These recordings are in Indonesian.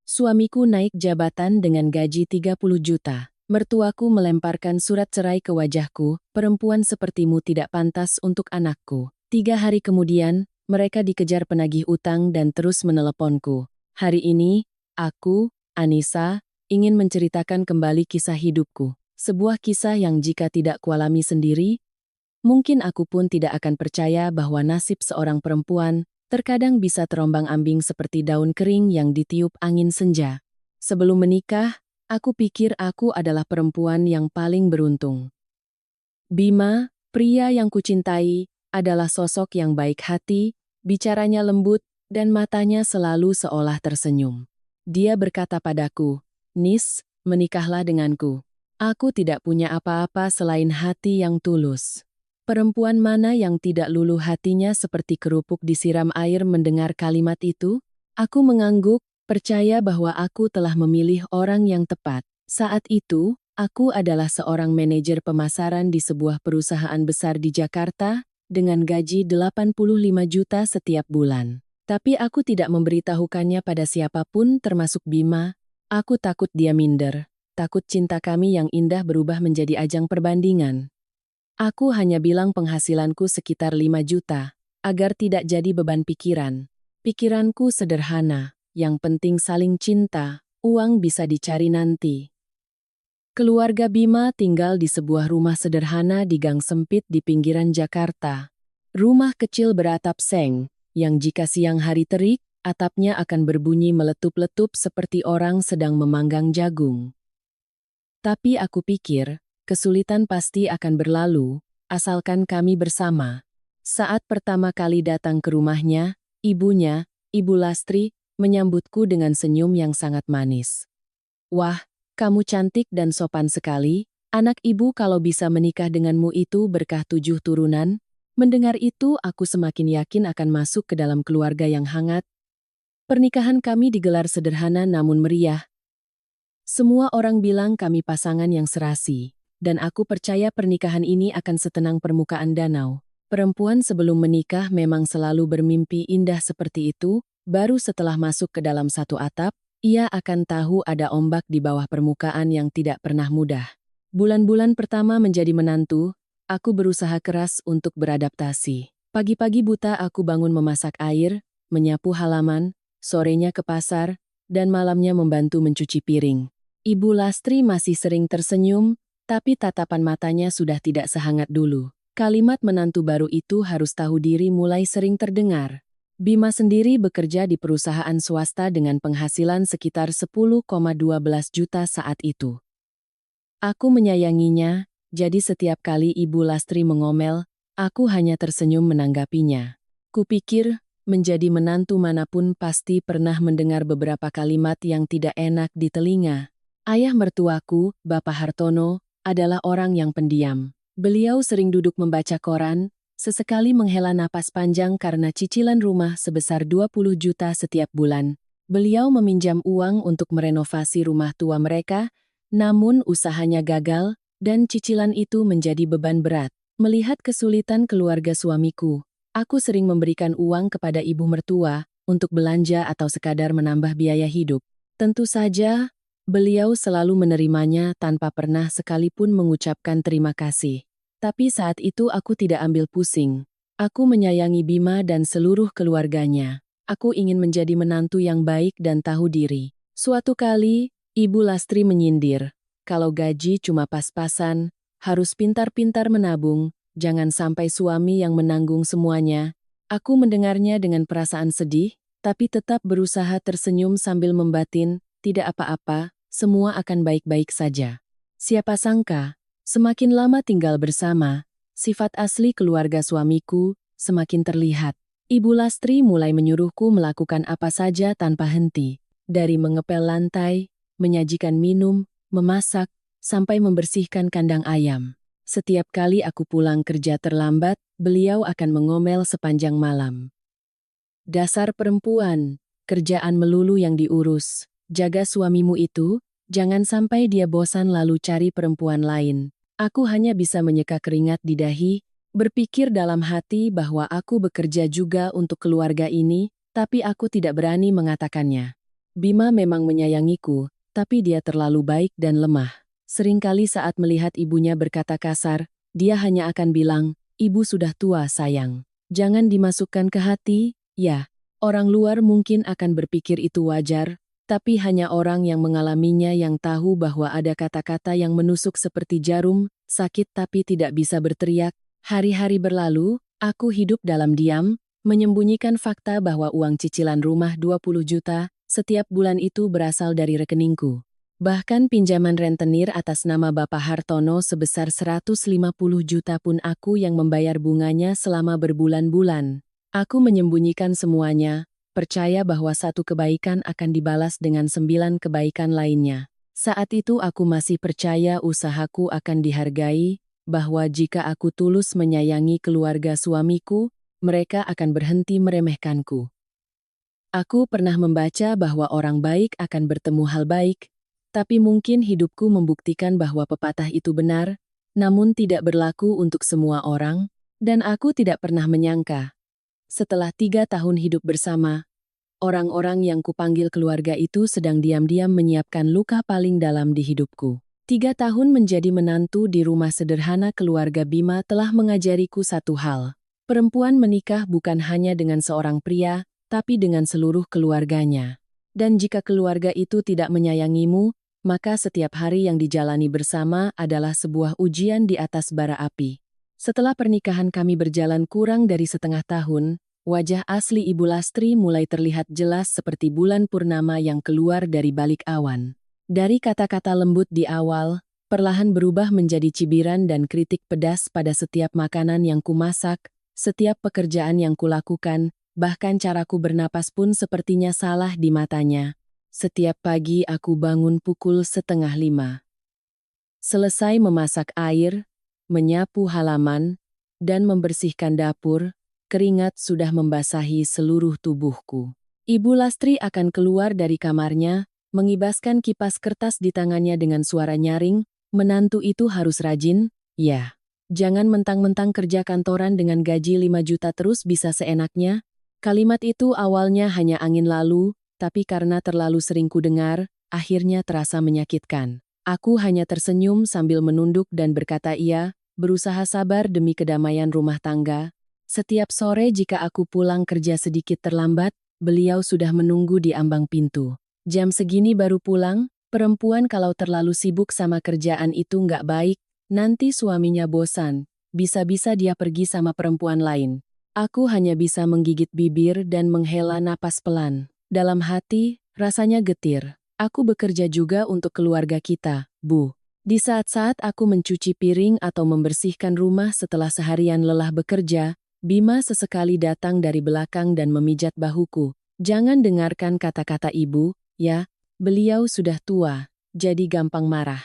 Suamiku naik jabatan dengan gaji 30 juta. Mertuaku melemparkan surat cerai ke wajahku, perempuan sepertimu tidak pantas untuk anakku. 3 hari kemudian, mereka dikejar penagih utang dan terus meneleponku. Hari ini, aku, Anissa, ingin menceritakan kembali kisah hidupku. Sebuah kisah yang jika tidak kualami sendiri, mungkin aku pun tidak akan percaya bahwa nasib seorang perempuan terkadang bisa terombang-ambing seperti daun kering yang ditiup angin senja. Sebelum menikah, aku pikir aku adalah perempuan yang paling beruntung. Bima, pria yang kucintai, adalah sosok yang baik hati, bicaranya lembut, dan matanya selalu seolah tersenyum. Dia berkata padaku, "Nis, menikahlah denganku. Aku tidak punya apa-apa selain hati yang tulus." Perempuan mana yang tidak luluh hatinya seperti kerupuk disiram air mendengar kalimat itu? Aku mengangguk, percaya bahwa aku telah memilih orang yang tepat. Saat itu, aku adalah seorang manajer pemasaran di sebuah perusahaan besar di Jakarta, dengan gaji 85 juta setiap bulan. Tapi aku tidak memberitahukannya pada siapapun termasuk Bima. Aku takut dia minder, takut cinta kami yang indah berubah menjadi ajang perbandingan. Aku hanya bilang penghasilanku sekitar 5 juta, agar tidak jadi beban pikiran. Pikiranku sederhana, yang penting saling cinta, uang bisa dicari nanti. Keluarga Bima tinggal di sebuah rumah sederhana di gang sempit di pinggiran Jakarta. Rumah kecil beratap seng, yang jika siang hari terik, atapnya akan berbunyi meletup-letup seperti orang sedang memanggang jagung. Tapi aku pikir, kesulitan pasti akan berlalu, asalkan kami bersama. Saat pertama kali datang ke rumahnya, ibunya, Ibu Lastri, menyambutku dengan senyum yang sangat manis. "Wah, kamu cantik dan sopan sekali, anak ibu kalau bisa menikah denganmu itu berkah 7 turunan." Mendengar itu aku semakin yakin akan masuk ke dalam keluarga yang hangat. Pernikahan kami digelar sederhana namun meriah. Semua orang bilang kami pasangan yang serasi, dan aku percaya pernikahan ini akan setenang permukaan danau. Perempuan sebelum menikah memang selalu bermimpi indah seperti itu, baru setelah masuk ke dalam satu atap, ia akan tahu ada ombak di bawah permukaan yang tidak pernah mudah. Bulan-bulan pertama menjadi menantu, aku berusaha keras untuk beradaptasi. Pagi-pagi buta aku bangun memasak air, menyapu halaman, sorenya ke pasar, dan malamnya membantu mencuci piring. Ibu Lastri masih sering tersenyum, tapi tatapan matanya sudah tidak sehangat dulu. Kalimat menantu baru itu harus tahu diri mulai sering terdengar. Bima sendiri bekerja di perusahaan swasta dengan penghasilan sekitar 10,12 juta saat itu. Aku menyayanginya, jadi setiap kali Ibu Lastri mengomel, aku hanya tersenyum menanggapinya. Kupikir, menjadi menantu manapun pasti pernah mendengar beberapa kalimat yang tidak enak di telinga. Ayah mertuaku, Bapak Hartono, adalah orang yang pendiam. Beliau sering duduk membaca koran, sesekali menghela napas panjang karena cicilan rumah sebesar 20 juta setiap bulan. Beliau meminjam uang untuk merenovasi rumah tua mereka, namun usahanya gagal, dan cicilan itu menjadi beban berat. Melihat kesulitan keluarga suamiku, aku sering memberikan uang kepada ibu mertua untuk belanja atau sekadar menambah biaya hidup. Tentu saja, beliau selalu menerimanya tanpa pernah sekalipun mengucapkan terima kasih. Tapi saat itu aku tidak ambil pusing. Aku menyayangi Bima dan seluruh keluarganya. Aku ingin menjadi menantu yang baik dan tahu diri. Suatu kali, Ibu Lastri menyindir, kalau gaji cuma pas-pasan, harus pintar-pintar menabung, jangan sampai suami yang menanggung semuanya. Aku mendengarnya dengan perasaan sedih, tapi tetap berusaha tersenyum sambil membatin, tidak apa-apa, semua akan baik-baik saja. Siapa sangka, semakin lama tinggal bersama, sifat asli keluarga suamiku semakin terlihat. Ibu Lastri mulai menyuruhku melakukan apa saja tanpa henti, dari mengepel lantai, menyajikan minum, memasak, sampai membersihkan kandang ayam. Setiap kali aku pulang kerja terlambat, beliau akan mengomel sepanjang malam. "Dasar perempuan, kerjaan melulu yang diurus. Jaga suamimu itu, jangan sampai dia bosan lalu cari perempuan lain." Aku hanya bisa menyeka keringat di dahi, berpikir dalam hati bahwa aku bekerja juga untuk keluarga ini, tapi aku tidak berani mengatakannya. Bima memang menyayangiku, tapi dia terlalu baik dan lemah. Seringkali saat melihat ibunya berkata kasar, dia hanya akan bilang, "Ibu sudah tua, sayang. Jangan dimasukkan ke hati." Ya, orang luar mungkin akan berpikir itu wajar, tapi hanya orang yang mengalaminya yang tahu bahwa ada kata-kata yang menusuk seperti jarum, sakit tapi tidak bisa berteriak. Hari-hari berlalu, aku hidup dalam diam, menyembunyikan fakta bahwa uang cicilan rumah 20 juta setiap bulan itu berasal dari rekeningku. Bahkan pinjaman rentenir atas nama Bapak Hartono sebesar 150 juta pun aku yang membayar bunganya selama berbulan-bulan. Aku menyembunyikan semuanya, percaya bahwa satu kebaikan akan dibalas dengan 9 kebaikan lainnya. Saat itu aku masih percaya usahaku akan dihargai, bahwa jika aku tulus menyayangi keluarga suamiku, mereka akan berhenti meremehkanku. Aku pernah membaca bahwa orang baik akan bertemu hal baik, tapi mungkin hidupku membuktikan bahwa pepatah itu benar, namun tidak berlaku untuk semua orang, dan aku tidak pernah menyangka. Setelah 3 tahun hidup bersama, orang-orang yang kupanggil keluarga itu sedang diam-diam menyiapkan luka paling dalam di hidupku. 3 tahun menjadi menantu di rumah sederhana keluarga Bima telah mengajariku satu hal. Perempuan menikah bukan hanya dengan seorang pria, tapi dengan seluruh keluarganya. Dan jika keluarga itu tidak menyayangimu, maka setiap hari yang dijalani bersama adalah sebuah ujian di atas bara api. Setelah pernikahan kami berjalan kurang dari setengah tahun, wajah asli Ibu Lastri mulai terlihat jelas seperti bulan purnama yang keluar dari balik awan. Dari kata-kata lembut di awal, perlahan berubah menjadi cibiran dan kritik pedas pada setiap makanan yang kumasak, setiap pekerjaan yang kulakukan, bahkan caraku bernapas pun sepertinya salah di matanya. Setiap pagi aku bangun pukul 4:30. Selesai memasak air, menyapu halaman, dan membersihkan dapur, keringat sudah membasahi seluruh tubuhku. Ibu Lastri akan keluar dari kamarnya, mengibaskan kipas kertas di tangannya dengan suara nyaring, "Menantu itu harus rajin, ya. Jangan mentang-mentang kerja kantoran dengan gaji 5 juta terus bisa seenaknya." Kalimat itu awalnya hanya angin lalu, tapi karena terlalu sering kudengar, akhirnya terasa menyakitkan. Aku hanya tersenyum sambil menunduk dan berkata iya, berusaha sabar demi kedamaian rumah tangga. Setiap sore jika aku pulang kerja sedikit terlambat, beliau sudah menunggu di ambang pintu. "Jam segini baru pulang?" Perempuan kalau terlalu sibuk sama kerjaan itu nggak baik, nanti suaminya bosan, bisa-bisa dia pergi sama perempuan lain. Aku hanya bisa menggigit bibir dan menghela napas pelan. Dalam hati, rasanya getir. Aku bekerja juga untuk keluarga kita, Bu. Di saat-saat aku mencuci piring atau membersihkan rumah setelah seharian lelah bekerja, Bima sesekali datang dari belakang dan memijat bahuku. "Jangan dengarkan kata-kata ibu, ya. Beliau sudah tua, jadi gampang marah."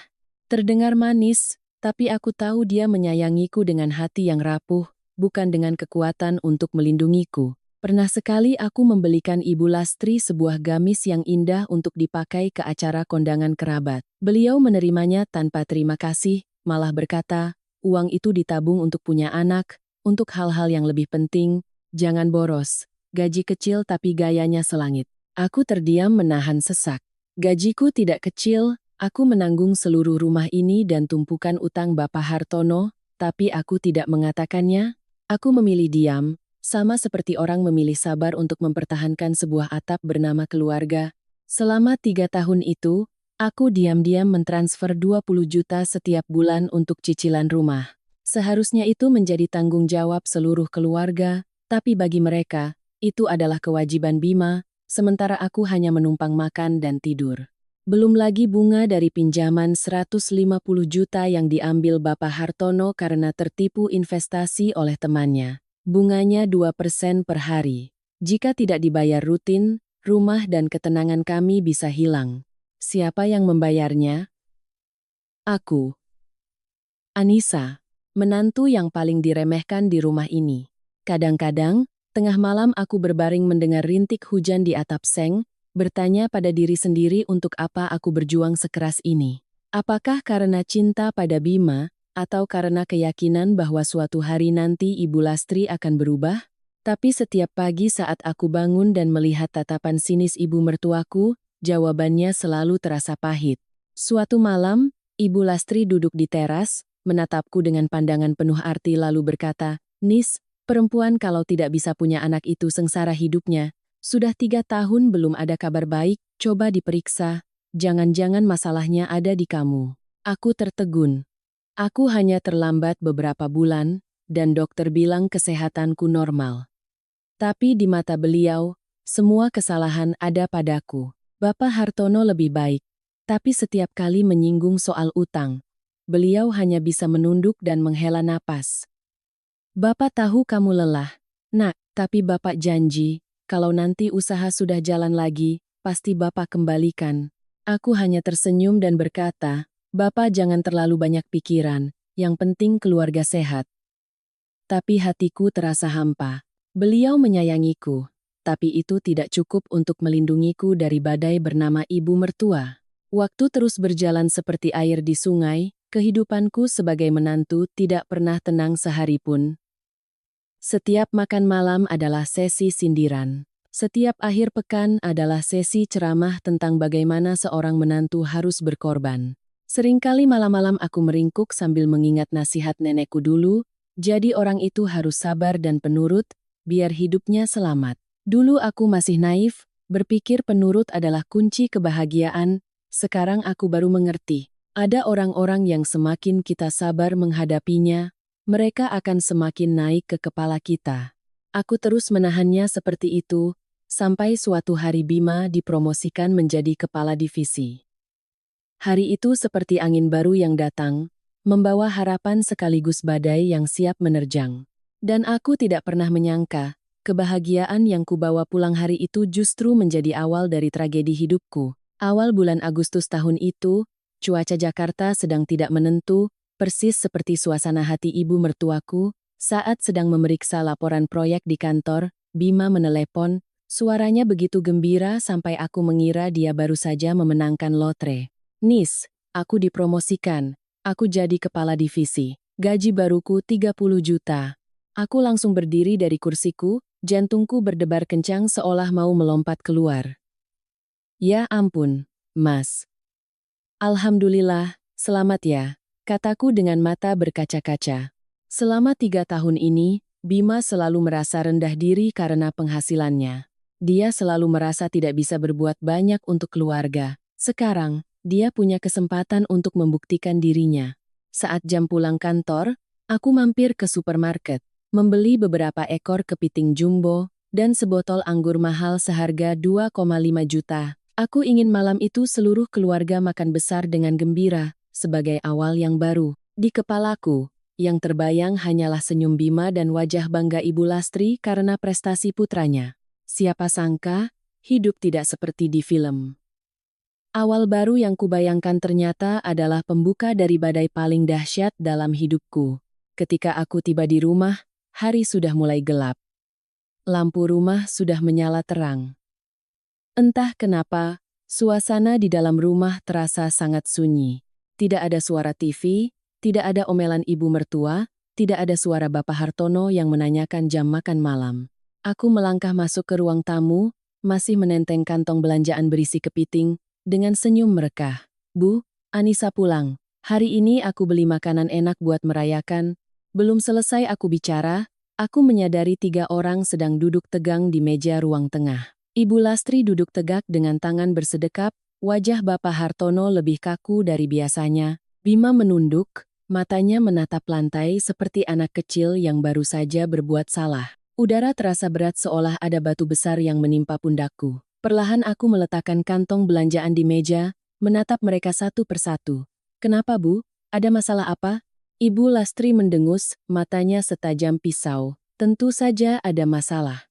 Terdengar manis, tapi aku tahu dia menyayangiku dengan hati yang rapuh, bukan dengan kekuatan untuk melindungiku. Pernah sekali aku membelikan Ibu Lastri sebuah gamis yang indah untuk dipakai ke acara kondangan kerabat. Beliau menerimanya tanpa terima kasih, malah berkata, "Uang itu ditabung untuk punya anak, untuk hal-hal yang lebih penting, jangan boros. Gaji kecil tapi gayanya selangit." Aku terdiam menahan sesak. Gajiku tidak kecil, aku menanggung seluruh rumah ini dan tumpukan utang Bapak Hartono, tapi aku tidak mengatakannya. Aku memilih diam, sama seperti orang memilih sabar untuk mempertahankan sebuah atap bernama keluarga. Selama 3 tahun itu, aku diam-diam mentransfer 20 juta setiap bulan untuk cicilan rumah. Seharusnya itu menjadi tanggung jawab seluruh keluarga, tapi bagi mereka, itu adalah kewajiban Bima, sementara aku hanya menumpang makan dan tidur. Belum lagi bunga dari pinjaman 150 juta yang diambil Bapak Hartono karena tertipu investasi oleh temannya. Bunganya 2% per hari. Jika tidak dibayar rutin, rumah dan ketenangan kami bisa hilang. Siapa yang membayarnya? Aku. Anissa, menantu yang paling diremehkan di rumah ini. Kadang-kadang, tengah malam aku berbaring mendengar rintik hujan di atap seng, bertanya pada diri sendiri untuk apa aku berjuang sekeras ini. Apakah karena cinta pada Bima, atau karena keyakinan bahwa suatu hari nanti Ibu Lastri akan berubah? Tapi setiap pagi saat aku bangun dan melihat tatapan sinis ibu mertuaku, Jawabannya selalu terasa pahit. Suatu malam, Ibu Lastri duduk di teras, menatapku dengan pandangan penuh arti lalu berkata, "Nis, perempuan kalau tidak bisa punya anak itu sengsara hidupnya. Sudah 3 tahun belum ada kabar baik, coba diperiksa. Jangan-jangan masalahnya ada di kamu." Aku tertegun. Aku hanya terlambat beberapa bulan, dan dokter bilang kesehatanku normal. Tapi di mata beliau, semua kesalahan ada padaku. Bapak Hartono lebih baik, tapi setiap kali menyinggung soal utang, beliau hanya bisa menunduk dan menghela napas. "Bapak tahu kamu lelah, Nak, tapi Bapak janji, kalau nanti usaha sudah jalan lagi, pasti Bapak kembalikan." Aku hanya tersenyum dan berkata, "Bapak jangan terlalu banyak pikiran, yang penting keluarga sehat." Tapi hatiku terasa hampa. Beliau menyayangiku, tapi itu tidak cukup untuk melindungiku dari badai bernama ibu mertua. Waktu terus berjalan seperti air di sungai, kehidupanku sebagai menantu tidak pernah tenang sehari pun. Setiap makan malam adalah sesi sindiran. Setiap akhir pekan adalah sesi ceramah tentang bagaimana seorang menantu harus berkorban. Seringkali malam-malam aku meringkuk sambil mengingat nasihat nenekku dulu, jadi orang itu harus sabar dan penurut, biar hidupnya selamat. Dulu aku masih naif, berpikir penurut adalah kunci kebahagiaan, sekarang aku baru mengerti. Ada orang-orang yang semakin kita sabar menghadapinya, mereka akan semakin naik ke kepala kita. Aku terus menahannya seperti itu, sampai suatu hari Bima dipromosikan menjadi kepala divisi. Hari itu seperti angin baru yang datang, membawa harapan sekaligus badai yang siap menerjang. Dan aku tidak pernah menyangka, kebahagiaan yang kubawa pulang hari itu justru menjadi awal dari tragedi hidupku. Awal bulan Agustus tahun itu, cuaca Jakarta sedang tidak menentu, persis seperti suasana hati ibu mertuaku, saat sedang memeriksa laporan proyek di kantor, Bima menelepon, suaranya begitu gembira sampai aku mengira dia baru saja memenangkan lotre. "Nis, aku dipromosikan. Aku jadi kepala divisi. Gaji baruku 30 juta. Aku langsung berdiri dari kursiku, jantungku berdebar kencang seolah mau melompat keluar. "Ya ampun, Mas. Alhamdulillah, selamat ya," kataku dengan mata berkaca-kaca. Selama 3 tahun ini, Bima selalu merasa rendah diri karena penghasilannya. Dia selalu merasa tidak bisa berbuat banyak untuk keluarga. Sekarang, dia punya kesempatan untuk membuktikan dirinya. Saat jam pulang kantor, aku mampir ke supermarket, membeli beberapa ekor kepiting jumbo, dan sebotol anggur mahal seharga 2,5 juta. Aku ingin malam itu seluruh keluarga makan besar dengan gembira, sebagai awal yang baru. Di kepalaku, yang terbayang hanyalah senyum Bima dan wajah bangga Ibu Lastri karena prestasi putranya. Siapa sangka, hidup tidak seperti di film. Awal baru yang kubayangkan ternyata adalah pembuka dari badai paling dahsyat dalam hidupku. Ketika aku tiba di rumah, hari sudah mulai gelap. Lampu rumah sudah menyala terang. Entah kenapa, suasana di dalam rumah terasa sangat sunyi. Tidak ada suara TV, tidak ada omelan ibu mertua, tidak ada suara Bapak Hartono yang menanyakan jam makan malam. Aku melangkah masuk ke ruang tamu, masih menenteng kantong belanjaan berisi kepiting, dengan senyum merekah. "Bu, Anissa pulang. Hari ini aku beli makanan enak buat merayakan." Belum selesai aku bicara, aku menyadari 3 orang sedang duduk tegang di meja ruang tengah. Ibu Lastri duduk tegak dengan tangan bersedekap, wajah Bapak Hartono lebih kaku dari biasanya. Bima menunduk, matanya menatap lantai seperti anak kecil yang baru saja berbuat salah. Udara terasa berat seolah ada batu besar yang menimpa pundakku. Perlahan aku meletakkan kantong belanjaan di meja, menatap mereka satu persatu. "Kenapa, Bu? Ada masalah apa?" Ibu Lastri mendengus, matanya setajam pisau. "Tentu saja ada masalah.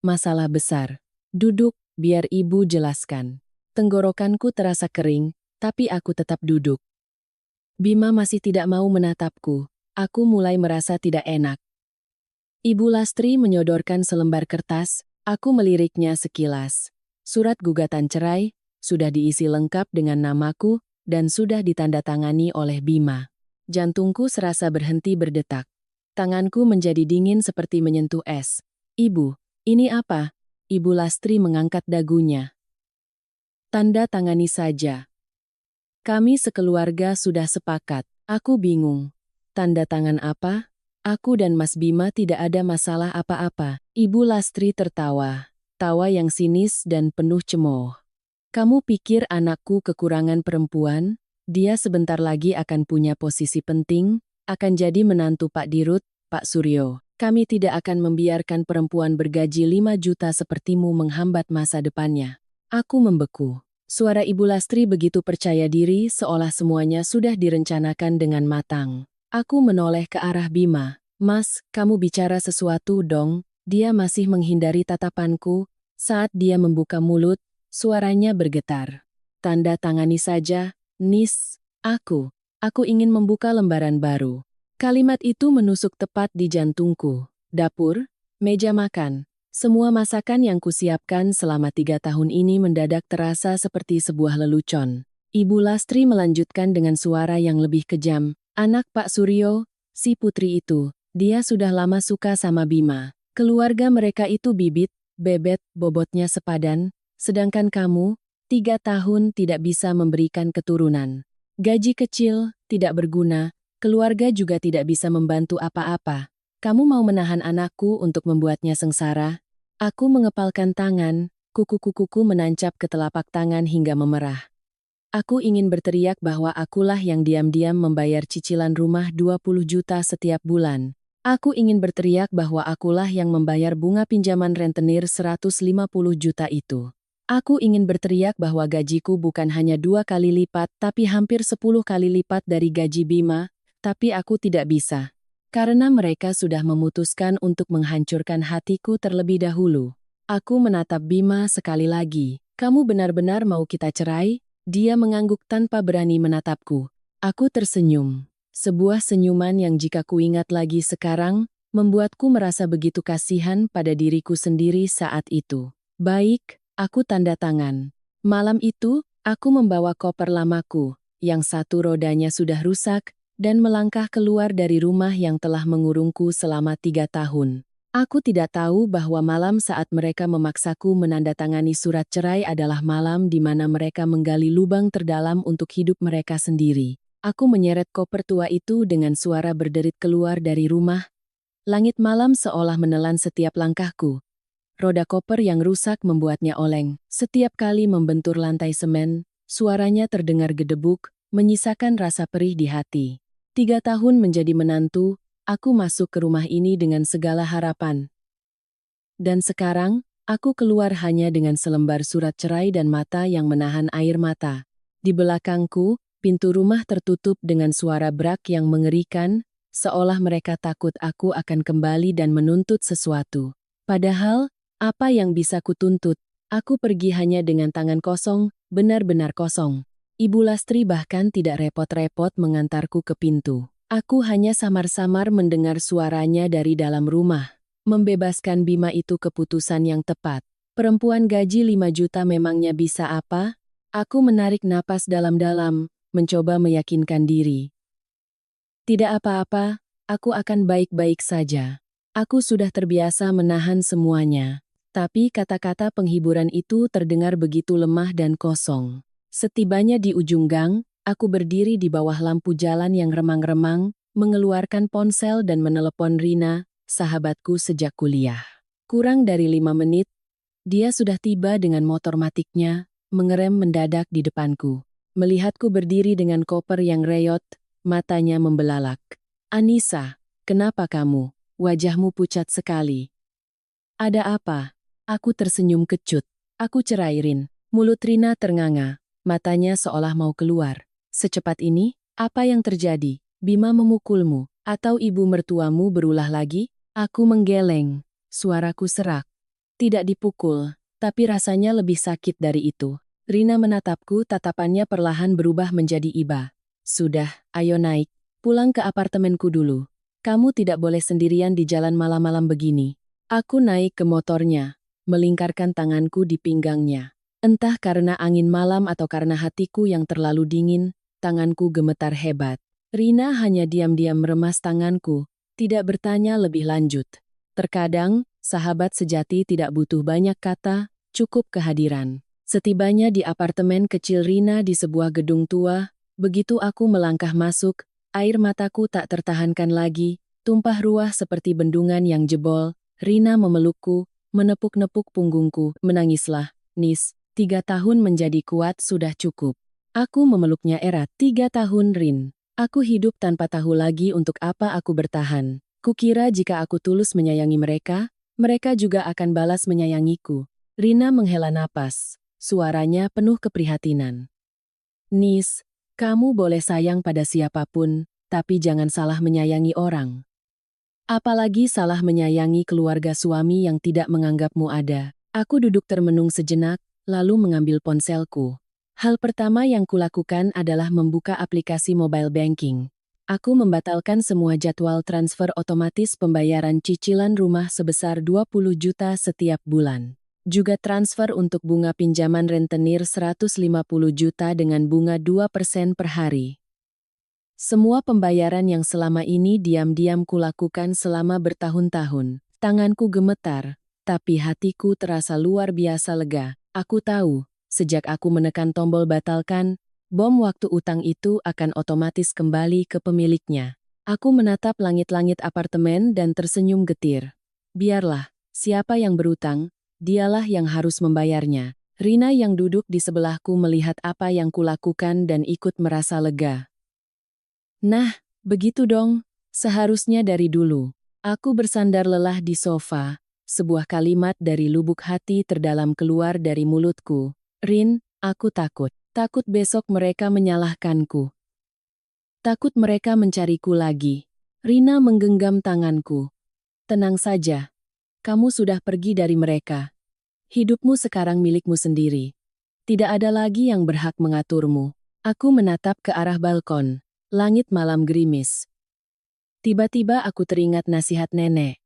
Masalah besar. Duduk, biar Ibu jelaskan." Tenggorokanku terasa kering, tapi aku tetap duduk. Bima masih tidak mau menatapku. Aku mulai merasa tidak enak. Ibu Lastri menyodorkan selembar kertas. Aku meliriknya sekilas. Surat gugatan cerai, sudah diisi lengkap dengan namaku, dan sudah ditandatangani oleh Bima. Jantungku serasa berhenti berdetak. Tanganku menjadi dingin seperti menyentuh es. "Ibu, ini apa?" Ibu Lastri mengangkat dagunya. Tanda tangani saja. Kami sekeluarga sudah sepakat. Aku bingung. Tanda tangan apa? Aku dan Mas Bima tidak ada masalah apa-apa. Ibu Lastri tertawa. Tawa yang sinis dan penuh cemooh. Kamu pikir anakku kekurangan perempuan? Dia sebentar lagi akan punya posisi penting, akan jadi menantu Pak Dirut, Pak Suryo. Kami tidak akan membiarkan perempuan bergaji 5 juta sepertimu menghambat masa depannya. Aku membeku. Suara Ibu Lastri begitu percaya diri seolah semuanya sudah direncanakan dengan matang. Aku menoleh ke arah Bima. Mas, kamu bicara sesuatu dong. Dia masih menghindari tatapanku. Saat dia membuka mulut, suaranya bergetar. Tanda tangani saja, Nis. Aku ingin membuka lembaran baru. Kalimat itu menusuk tepat di jantungku. Dapur, meja makan. Semua masakan yang kusiapkan selama 3 tahun ini mendadak terasa seperti sebuah lelucon. Ibu Lastri melanjutkan dengan suara yang lebih kejam. Anak Pak Suryo, si putri itu, dia sudah lama suka sama Bima. Keluarga mereka itu bibit, bebet, bobotnya sepadan, sedangkan kamu, 3 tahun tidak bisa memberikan keturunan. Gaji kecil, tidak berguna, keluarga juga tidak bisa membantu apa-apa. Kamu mau menahan anakku untuk membuatnya sengsara? Aku mengepalkan tangan, kuku-kukuku menancap ke telapak tangan hingga memerah. Aku ingin berteriak bahwa akulah yang diam-diam membayar cicilan rumah 20 juta setiap bulan. Aku ingin berteriak bahwa akulah yang membayar bunga pinjaman rentenir 150 juta itu. Aku ingin berteriak bahwa gajiku bukan hanya 2 kali lipat tapi hampir 10 kali lipat dari gaji Bima, tapi aku tidak bisa. Karena mereka sudah memutuskan untuk menghancurkan hatiku terlebih dahulu. Aku menatap Bima sekali lagi. Kamu benar-benar mau kita cerai? Dia mengangguk tanpa berani menatapku. Aku tersenyum. Sebuah senyuman yang jika kuingat lagi sekarang, membuatku merasa begitu kasihan pada diriku sendiri saat itu. Baik, aku tanda tangan. Malam itu, aku membawa koper lamaku, yang satu rodanya sudah rusak, dan melangkah keluar dari rumah yang telah mengurungku selama 3 tahun. Aku tidak tahu bahwa malam saat mereka memaksaku menandatangani surat cerai adalah malam di mana mereka menggali lubang terdalam untuk hidup mereka sendiri. Aku menyeret koper tua itu dengan suara berderit keluar dari rumah. Langit malam seolah menelan setiap langkahku. Roda koper yang rusak membuatnya oleng. Setiap kali membentur lantai semen, suaranya terdengar gedebuk, menyisakan rasa perih di hati. 3 tahun menjadi menantu, aku masuk ke rumah ini dengan segala harapan. Dan sekarang, aku keluar hanya dengan selembar surat cerai dan mata yang menahan air mata. Di belakangku, pintu rumah tertutup dengan suara brak yang mengerikan, seolah mereka takut aku akan kembali dan menuntut sesuatu. Padahal, apa yang bisa kutuntut? Aku pergi hanya dengan tangan kosong, benar-benar kosong. Ibu Lastri bahkan tidak repot-repot mengantarku ke pintu. Aku hanya samar-samar mendengar suaranya dari dalam rumah. Membebaskan Bima itu keputusan yang tepat. Perempuan gaji 5 juta memangnya bisa apa? Aku menarik napas dalam-dalam, mencoba meyakinkan diri. Tidak apa-apa, aku akan baik-baik saja. Aku sudah terbiasa menahan semuanya. Tapi kata-kata penghiburan itu terdengar begitu lemah dan kosong. Setibanya di ujung gang, aku berdiri di bawah lampu jalan yang remang-remang, mengeluarkan ponsel dan menelepon Rina, sahabatku sejak kuliah. Kurang dari 5 menit, dia sudah tiba dengan motor matiknya, mengerem mendadak di depanku. Melihatku berdiri dengan koper yang reyot, matanya membelalak. Anissa, kenapa kamu? Wajahmu pucat sekali. Ada apa? Aku tersenyum kecut. Aku cerairin. Mulut Rina ternganga. Matanya seolah mau keluar. Secepat ini, apa yang terjadi? Bima memukulmu, atau ibu mertuamu berulah lagi? Aku menggeleng. Suaraku serak. Tidak dipukul, tapi rasanya lebih sakit dari itu. Rina menatapku, tatapannya perlahan berubah menjadi iba. Sudah, ayo naik. Pulang ke apartemenku dulu. Kamu tidak boleh sendirian di jalan malam-malam begini. Aku naik ke motornya, melingkarkan tanganku di pinggangnya. Entah karena angin malam atau karena hatiku yang terlalu dingin, tanganku gemetar hebat. Rina hanya diam-diam meremas tanganku, tidak bertanya lebih lanjut. Terkadang, sahabat sejati tidak butuh banyak kata, cukup kehadiran. Setibanya di apartemen kecil Rina di sebuah gedung tua, begitu aku melangkah masuk, air mataku tak tertahankan lagi, tumpah ruah seperti bendungan yang jebol. Rina memelukku, menepuk-nepuk punggungku. Menangislah, Nis, 3 tahun menjadi kuat sudah cukup. Aku memeluknya erat. 3 tahun, Rin. Aku hidup tanpa tahu lagi untuk apa aku bertahan. Kukira jika aku tulus menyayangi mereka, mereka juga akan balas menyayangiku. Rina menghela napas. Suaranya penuh keprihatinan. Nis, kamu boleh sayang pada siapapun, tapi jangan salah menyayangi orang. Apalagi salah menyayangi keluarga suami yang tidak menganggapmu ada. Aku duduk termenung sejenak, lalu mengambil ponselku. Hal pertama yang kulakukan adalah membuka aplikasi mobile banking. Aku membatalkan semua jadwal transfer otomatis pembayaran cicilan rumah sebesar 20 juta setiap bulan. Juga transfer untuk bunga pinjaman rentenir 150 juta dengan bunga 2% per hari. Semua pembayaran yang selama ini diam-diam kulakukan selama bertahun-tahun. Tanganku gemetar, tapi hatiku terasa luar biasa lega. Aku tahu, sejak aku menekan tombol batalkan, bom waktu utang itu akan otomatis kembali ke pemiliknya. Aku menatap langit-langit apartemen dan tersenyum getir. Biarlah, siapa yang berutang, dialah yang harus membayarnya. Rina yang duduk di sebelahku melihat apa yang kulakukan dan ikut merasa lega. Nah, begitu dong. Seharusnya dari dulu. Aku bersandar lelah di sofa. Sebuah kalimat dari lubuk hati terdalam keluar dari mulutku. Rin, aku takut. Takut besok mereka menyalahkanku. Takut mereka mencariku lagi. Rina menggenggam tanganku. Tenang saja. Kamu sudah pergi dari mereka. Hidupmu sekarang milikmu sendiri. Tidak ada lagi yang berhak mengaturmu. Aku menatap ke arah balkon. Langit malam gerimis. Tiba-tiba aku teringat nasihat nenek.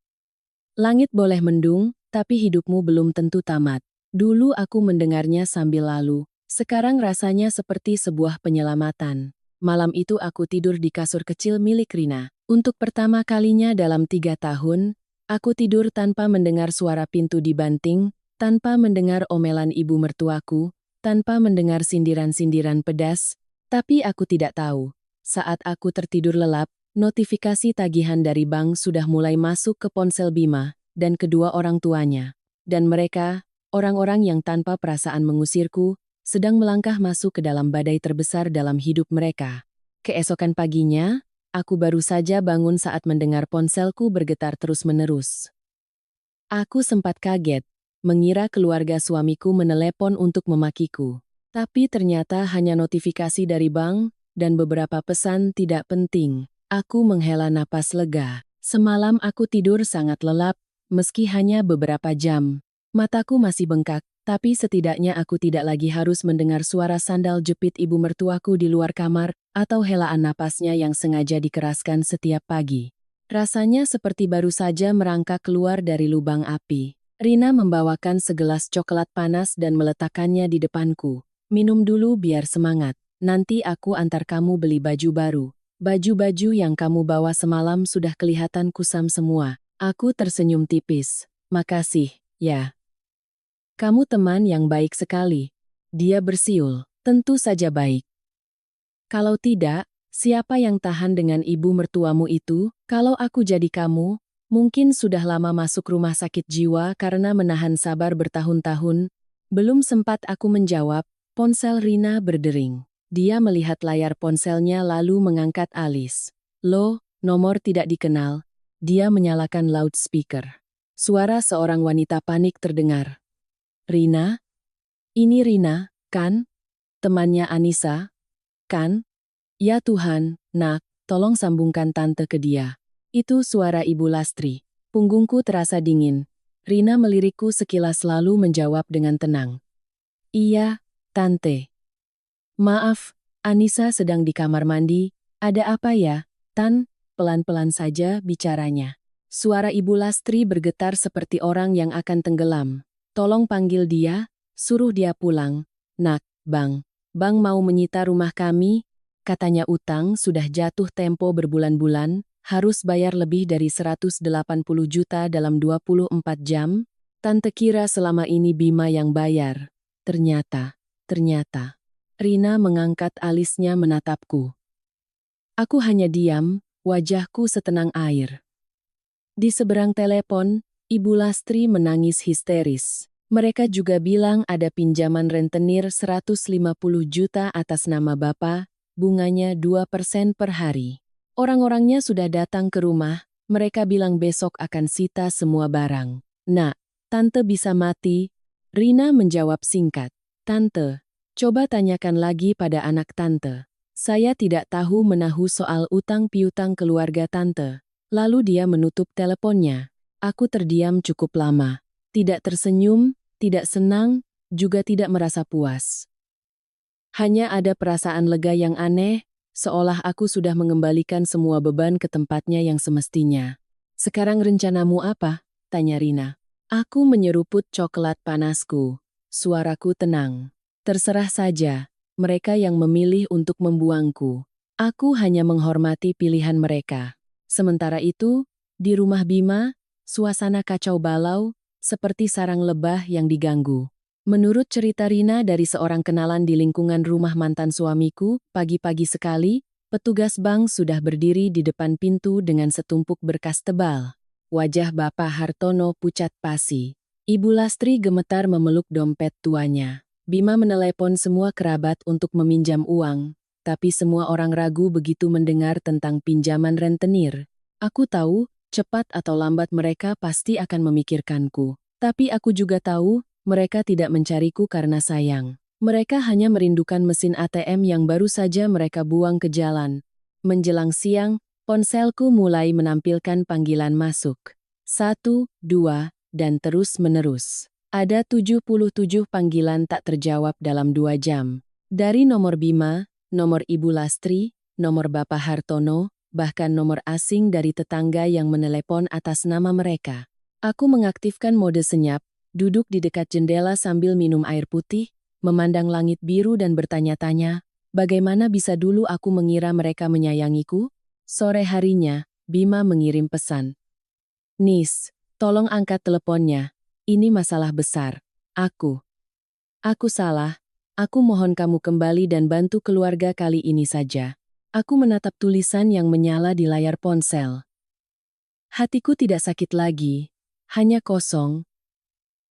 Langit boleh mendung, tapi hidupmu belum tentu tamat. Dulu aku mendengarnya sambil lalu. Sekarang rasanya seperti sebuah penyelamatan. Malam itu aku tidur di kasur kecil milik Rina. Untuk pertama kalinya dalam 3 tahun, aku tidur tanpa mendengar suara pintu dibanting, tanpa mendengar omelan ibu mertuaku, tanpa mendengar sindiran-sindiran pedas, tapi aku tidak tahu. Saat aku tertidur lelap, notifikasi tagihan dari bank sudah mulai masuk ke ponsel Bima dan kedua orang tuanya. Dan mereka, orang-orang yang tanpa perasaan mengusirku, sedang melangkah masuk ke dalam badai terbesar dalam hidup mereka. Keesokan paginya, aku baru saja bangun saat mendengar ponselku bergetar terus-menerus. Aku sempat kaget, mengira keluarga suamiku menelepon untuk memakiku. Tapi ternyata hanya notifikasi dari bank dan beberapa pesan tidak penting. Aku menghela napas lega. Semalam aku tidur sangat lelap, meski hanya beberapa jam. Mataku masih bengkak, tapi setidaknya aku tidak lagi harus mendengar suara sandal jepit ibu mertuaku di luar kamar, atau helaan napasnya yang sengaja dikeraskan setiap pagi. Rasanya seperti baru saja merangkak keluar dari lubang api. Rina membawakan segelas coklat panas dan meletakkannya di depanku. Minum dulu biar semangat, nanti aku antar kamu beli baju baru. Baju-baju yang kamu bawa semalam sudah kelihatan kusam semua. Aku tersenyum tipis. Makasih, ya. Kamu teman yang baik sekali. Dia bersiul. Tentu saja baik. Kalau tidak, siapa yang tahan dengan ibu mertuamu itu? Kalau aku jadi kamu, mungkin sudah lama masuk rumah sakit jiwa karena menahan sabar bertahun-tahun. Belum sempat aku menjawab, ponsel Rina berdering. Dia melihat layar ponselnya lalu mengangkat alis. Loh, nomor tidak dikenal. Dia menyalakan loudspeaker. Suara seorang wanita panik terdengar. Rina? Ini Rina, kan? Temannya Anissa, kan? Ya Tuhan, nak, tolong sambungkan tante ke dia. Itu suara Ibu Lastri. Punggungku terasa dingin. Rina melirikku sekilas lalu menjawab dengan tenang. Iya, tante. Maaf, Anissa sedang di kamar mandi. Ada apa ya, Tan? Pelan-pelan saja bicaranya. Suara Ibu Lastri bergetar seperti orang yang akan tenggelam. Tolong panggil dia, suruh dia pulang. Nak, Bang. Bang mau menyita rumah kami? Katanya utang sudah jatuh tempo berbulan-bulan, harus bayar lebih dari 180 juta dalam 24 jam. Tante kira selama ini Bima yang bayar. Ternyata. Rina mengangkat alisnya menatapku. Aku hanya diam, wajahku setenang air. Di seberang telepon, Ibu Lastri menangis histeris. Mereka juga bilang ada pinjaman rentenir 150 juta atas nama Bapak, bunganya 2% per hari. Orang-orangnya sudah datang ke rumah, mereka bilang besok akan sita semua barang. Nak, Tante bisa mati. Rina menjawab singkat. Tante, coba tanyakan lagi pada anak Tante. Saya tidak tahu menahu soal utang piutang keluarga Tante. Lalu dia menutup teleponnya. Aku terdiam cukup lama. Tidak tersenyum, tidak senang, juga tidak merasa puas. Hanya ada perasaan lega yang aneh, seolah aku sudah mengembalikan semua beban ke tempatnya yang semestinya. Sekarang rencanamu apa? Tanya Rina. Aku menyeruput coklat panasku. Suaraku tenang. Terserah saja, mereka yang memilih untuk membuangku. Aku hanya menghormati pilihan mereka. Sementara itu, di rumah Bima, suasana kacau balau, seperti sarang lebah yang diganggu. Menurut cerita Rina dari seorang kenalan di lingkungan rumah mantan suamiku, pagi-pagi sekali, petugas bank sudah berdiri di depan pintu dengan setumpuk berkas tebal. Wajah Bapak Hartono pucat pasi. Ibu Lastri gemetar memeluk dompet tuanya. Bima menelepon semua kerabat untuk meminjam uang, tapi semua orang ragu begitu mendengar tentang pinjaman rentenir. Aku tahu, cepat atau lambat mereka pasti akan memikirkanku. Tapi aku juga tahu, mereka tidak mencariku karena sayang. Mereka hanya merindukan mesin ATM yang baru saja mereka buang ke jalan. Menjelang siang, ponselku mulai menampilkan panggilan masuk. 1, 2, dan terus-menerus. Ada 77 panggilan tak terjawab dalam 2 jam. Dari nomor Bima, nomor Ibu Lastri, nomor Bapak Hartono, bahkan nomor asing dari tetangga yang menelepon atas nama mereka. Aku mengaktifkan mode senyap, duduk di dekat jendela sambil minum air putih, memandang langit biru dan bertanya-tanya, bagaimana bisa dulu aku mengira mereka menyayangiku? Sore harinya, Bima mengirim pesan. Nis, tolong angkat teleponnya, ini masalah besar. Aku salah, aku mohon kamu kembali dan bantu keluarga kali ini saja. Aku menatap tulisan yang menyala di layar ponsel. Hatiku tidak sakit lagi, hanya kosong.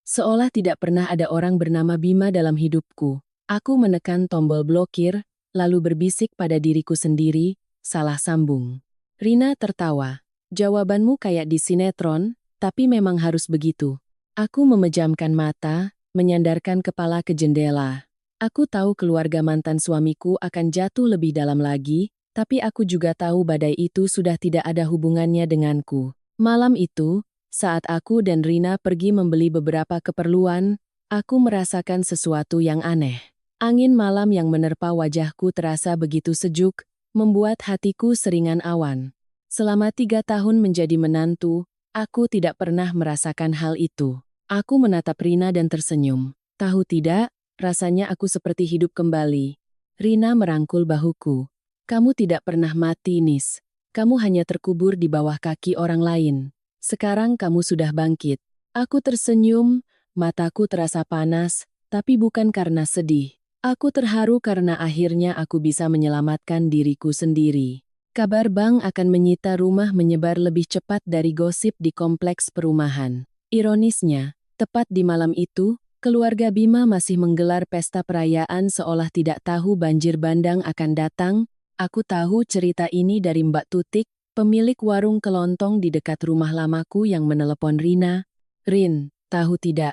Seolah tidak pernah ada orang bernama Bima dalam hidupku. Aku menekan tombol blokir, lalu berbisik pada diriku sendiri, salah sambung. Rina tertawa. Jawabanmu kayak di sinetron, tapi memang harus begitu. Aku memejamkan mata, menyandarkan kepala ke jendela. Aku tahu keluarga mantan suamiku akan jatuh lebih dalam lagi, tapi aku juga tahu badai itu sudah tidak ada hubungannya denganku. Malam itu, saat aku dan Rina pergi membeli beberapa keperluan, aku merasakan sesuatu yang aneh. Angin malam yang menerpa wajahku terasa begitu sejuk, membuat hatiku seringan awan. Selama 3 tahun menjadi menantu, aku tidak pernah merasakan hal itu. Aku menatap Rina dan tersenyum. Tahu tidak, rasanya aku seperti hidup kembali. Rina merangkul bahuku. Kamu tidak pernah mati, Nis. Kamu hanya terkubur di bawah kaki orang lain. Sekarang kamu sudah bangkit. Aku tersenyum, mataku terasa panas, tapi bukan karena sedih. Aku terharu karena akhirnya aku bisa menyelamatkan diriku sendiri. Kabar bank akan menyita rumah menyebar lebih cepat dari gosip di kompleks perumahan. Ironisnya, tepat di malam itu, keluarga Bima masih menggelar pesta perayaan seolah tidak tahu banjir bandang akan datang. Aku tahu cerita ini dari Mbak Tutik, pemilik warung kelontong di dekat rumah lamaku yang menelepon Rina. Rin, tahu tidak?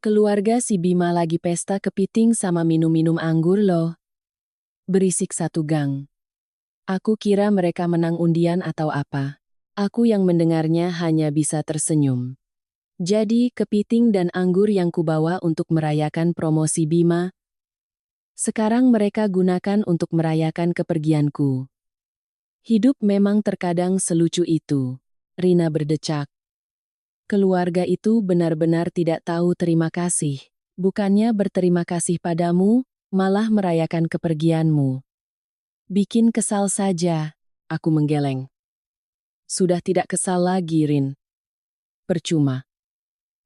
Keluarga si Bima lagi pesta kepiting sama minum-minum anggur loh. Berisik satu gang. Aku kira mereka menang undian atau apa. Aku yang mendengarnya hanya bisa tersenyum. Jadi, kepiting dan anggur yang kubawa untuk merayakan promosi Bima, sekarang mereka gunakan untuk merayakan kepergianku. Hidup memang terkadang selucu itu. Rina berdecak. Keluarga itu benar-benar tidak tahu terima kasih. Bukannya berterima kasih padamu, malah merayakan kepergianmu. Bikin kesal saja, aku menggeleng. Sudah tidak kesal lagi, Rin. Percuma.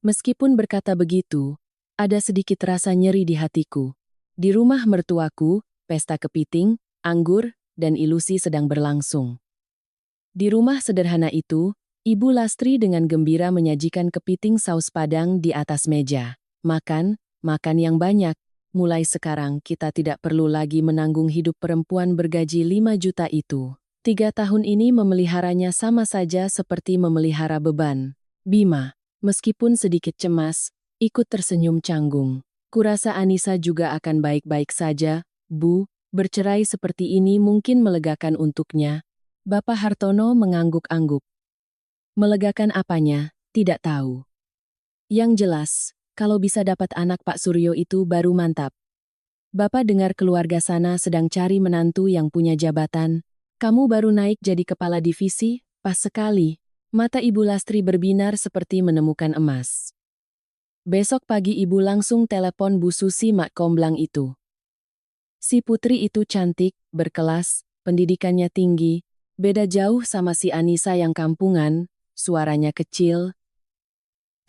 Meskipun berkata begitu, Ada sedikit rasa nyeri di hatiku. Di rumah mertuaku, pesta kepiting, anggur, dan ilusi sedang berlangsung. Di rumah sederhana itu, Ibu Lastri dengan gembira menyajikan kepiting saus Padang di atas meja. Makan, makan yang banyak. Mulai sekarang kita tidak perlu lagi menanggung hidup perempuan bergaji 5 juta itu. 3 tahun ini memeliharanya sama saja seperti memelihara beban. Bima, meskipun sedikit cemas, ikut tersenyum canggung. Kurasa Anissa juga akan baik-baik saja, Bu. Bercerai seperti ini mungkin melegakan untuknya. Bapak Hartono mengangguk-angguk. Melegakan apanya, tidak tahu. Yang jelas, kalau bisa dapat anak Pak Suryo itu baru mantap. Bapak dengar keluarga sana sedang cari menantu yang punya jabatan. Kamu baru naik jadi kepala divisi, pas sekali. Mata Ibu Lastri berbinar seperti menemukan emas. Besok pagi Ibu langsung telepon Bu Susi Mak Komblang itu. Si putri itu cantik, berkelas, pendidikannya tinggi, beda jauh sama si Anissa yang kampungan, suaranya kecil.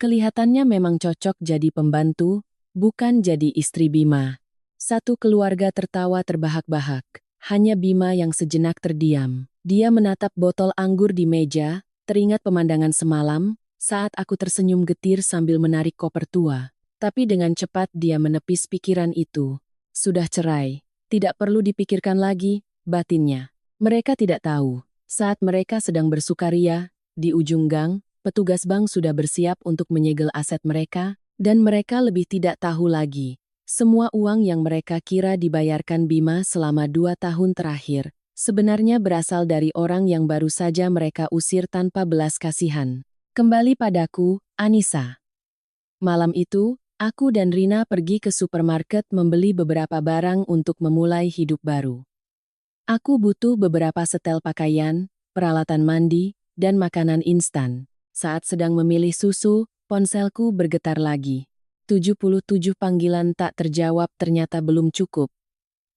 Kelihatannya memang cocok jadi pembantu, bukan jadi istri Bima. Satu keluarga tertawa terbahak-bahak. Hanya Bima yang sejenak terdiam. Dia menatap botol anggur di meja, teringat pemandangan semalam, saat aku tersenyum getir sambil menarik koper tua. Tapi dengan cepat dia menepis pikiran itu. Sudah cerai. Tidak perlu dipikirkan lagi, batinnya. Mereka tidak tahu. Saat mereka sedang bersukaria, di ujung gang, petugas bank sudah bersiap untuk menyegel aset mereka, dan mereka lebih tidak tahu lagi. Semua uang yang mereka kira dibayarkan Bima selama 2 tahun terakhir, sebenarnya berasal dari orang yang baru saja mereka usir tanpa belas kasihan. Kembali padaku, Anissa. Malam itu, aku dan Rina pergi ke supermarket membeli beberapa barang untuk memulai hidup baru. Aku butuh beberapa setel pakaian, peralatan mandi, dan makanan instan. Saat sedang memilih susu, ponselku bergetar lagi. 77 panggilan tak terjawab ternyata belum cukup.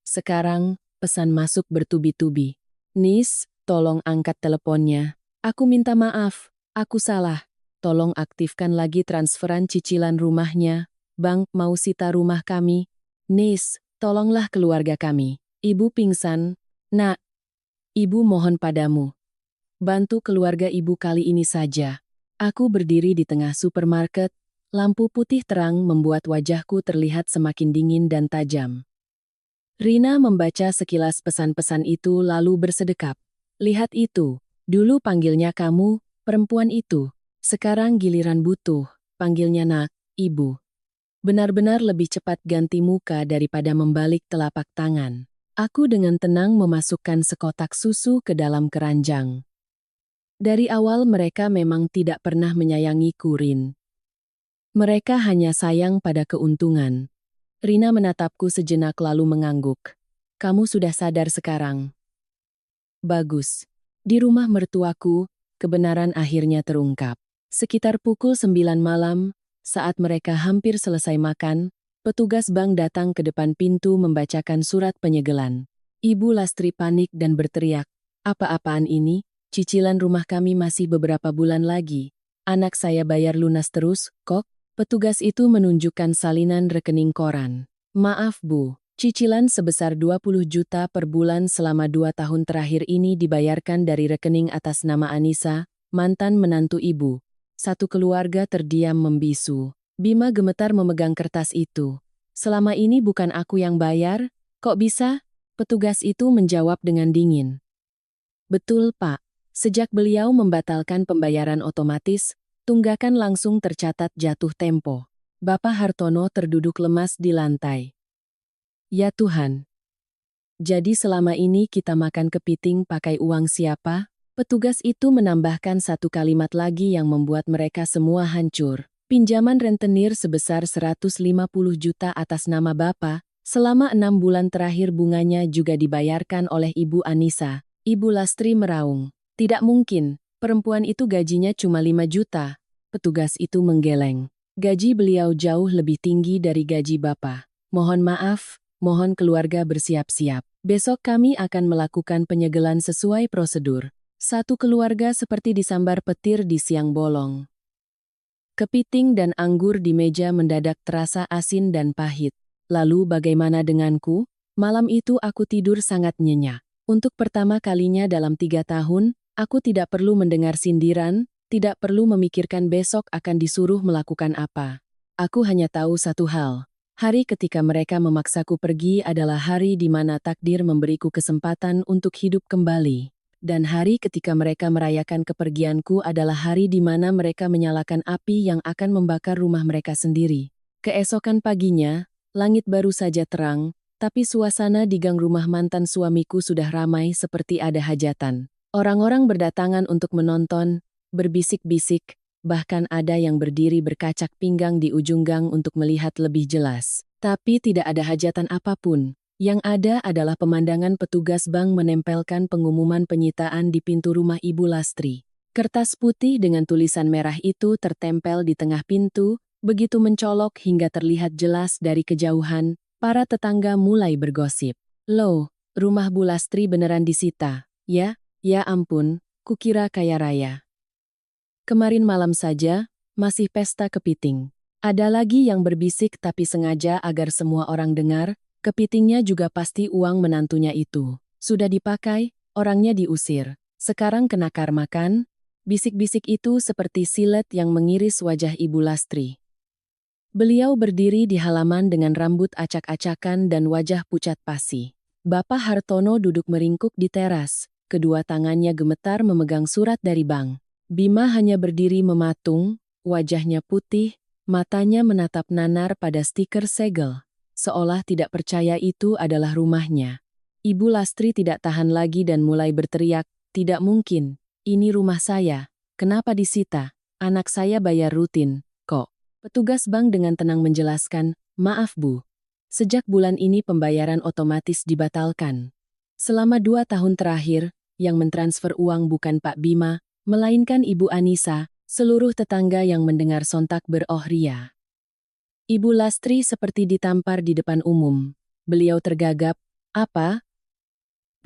Sekarang, pesan masuk bertubi-tubi. Nis, tolong angkat teleponnya. Aku minta maaf, aku salah. Tolong aktifkan lagi transferan cicilan rumahnya. Bank mau sita rumah kami. Nis, tolonglah keluarga kami. Ibu pingsan. Nak, Ibu mohon padamu. Bantu keluarga ibu kali ini saja. Aku berdiri di tengah supermarket, lampu putih terang membuat wajahku terlihat semakin dingin dan tajam. Rina membaca sekilas pesan-pesan itu lalu bersedekap. Lihat itu, dulu panggilnya kamu, perempuan itu. Sekarang giliran butuh, panggilnya nak, ibu. Benar-benar lebih cepat ganti muka daripada membalik telapak tangan. Aku dengan tenang memasukkan sekotak susu ke dalam keranjang. Dari awal mereka memang tidak pernah menyayangiku, Rin. Mereka hanya sayang pada keuntungan. Rina menatapku sejenak lalu mengangguk. Kamu sudah sadar sekarang. Bagus. Di rumah mertuaku, kebenaran akhirnya terungkap. Sekitar pukul 9 malam, saat mereka hampir selesai makan, petugas bank datang ke depan pintu membacakan surat penyegelan. Ibu Lastri panik dan berteriak, "Apa-apaan ini? Cicilan rumah kami masih beberapa bulan lagi. Anak saya bayar lunas terus, kok." Petugas itu menunjukkan salinan rekening koran. Maaf Bu, cicilan sebesar 20 juta per bulan selama 2 tahun terakhir ini dibayarkan dari rekening atas nama Anissa, mantan menantu ibu. Satu keluarga terdiam membisu. Bima gemetar memegang kertas itu. Selama ini bukan aku yang bayar, kok bisa? Petugas itu menjawab dengan dingin. Betul Pak, sejak beliau membatalkan pembayaran otomatis, tunggakan langsung tercatat jatuh tempo. Bapak Hartono terduduk lemas di lantai. Ya Tuhan. Jadi selama ini kita makan kepiting pakai uang siapa? Petugas itu menambahkan satu kalimat lagi yang membuat mereka semua hancur. Pinjaman rentenir sebesar 150 juta atas nama Bapak, selama 6 bulan terakhir bunganya juga dibayarkan oleh Ibu Anissa. Ibu Lastri meraung. Tidak mungkin. Perempuan itu gajinya cuma 5 juta. Petugas itu menggeleng. Gaji beliau jauh lebih tinggi dari gaji Bapak. Mohon maaf, mohon keluarga bersiap-siap. Besok kami akan melakukan penyegelan sesuai prosedur. Satu keluarga seperti disambar petir di siang bolong. Kepiting dan anggur di meja mendadak terasa asin dan pahit. Lalu bagaimana denganku? Malam itu aku tidur sangat nyenyak. Untuk pertama kalinya dalam 3 tahun, aku tidak perlu mendengar sindiran, tidak perlu memikirkan besok akan disuruh melakukan apa. Aku hanya tahu satu hal. Hari ketika mereka memaksaku pergi adalah hari di mana takdir memberiku kesempatan untuk hidup kembali. Dan hari ketika mereka merayakan kepergianku adalah hari di mana mereka menyalakan api yang akan membakar rumah mereka sendiri. Keesokan paginya, langit baru saja terang, tapi suasana di gang rumah mantan suamiku sudah ramai seperti ada hajatan. Orang-orang berdatangan untuk menonton, berbisik-bisik, bahkan ada yang berdiri berkacak pinggang di ujung gang untuk melihat lebih jelas. Tapi tidak ada hajatan apapun. Yang ada adalah pemandangan petugas bank menempelkan pengumuman penyitaan di pintu rumah Ibu Lastri. Kertas putih dengan tulisan merah itu tertempel di tengah pintu, begitu mencolok hingga terlihat jelas dari kejauhan. Para tetangga mulai bergosip. Loh, rumah Bu Lastri beneran disita. Ya ampun, kukira kaya raya. Kemarin malam saja, masih pesta kepiting. Ada lagi yang berbisik tapi sengaja agar semua orang dengar, kepitingnya juga pasti uang menantunya itu. Sudah dipakai, orangnya diusir. Sekarang kena karma kan? Bisik-bisik itu seperti silet yang mengiris wajah Ibu Lastri. Beliau berdiri di halaman dengan rambut acak-acakan dan wajah pucat pasi. Bapak Hartono duduk meringkuk di teras, kedua tangannya gemetar memegang surat dari bank. Bima hanya berdiri mematung, wajahnya putih, matanya menatap nanar pada stiker segel, seolah tidak percaya itu adalah rumahnya. Ibu Lastri tidak tahan lagi dan mulai berteriak, "Tidak mungkin, ini rumah saya, kenapa disita? Anak saya bayar rutin, kok?" Petugas bank dengan tenang menjelaskan, "Maaf Bu, sejak bulan ini pembayaran otomatis dibatalkan. Selama 2 tahun terakhir, yang mentransfer uang bukan Pak Bima, melainkan Ibu Anissa." Seluruh tetangga yang mendengar sontak beroh-ria. Ibu Lastri seperti ditampar di depan umum. Beliau tergagap, "Apa?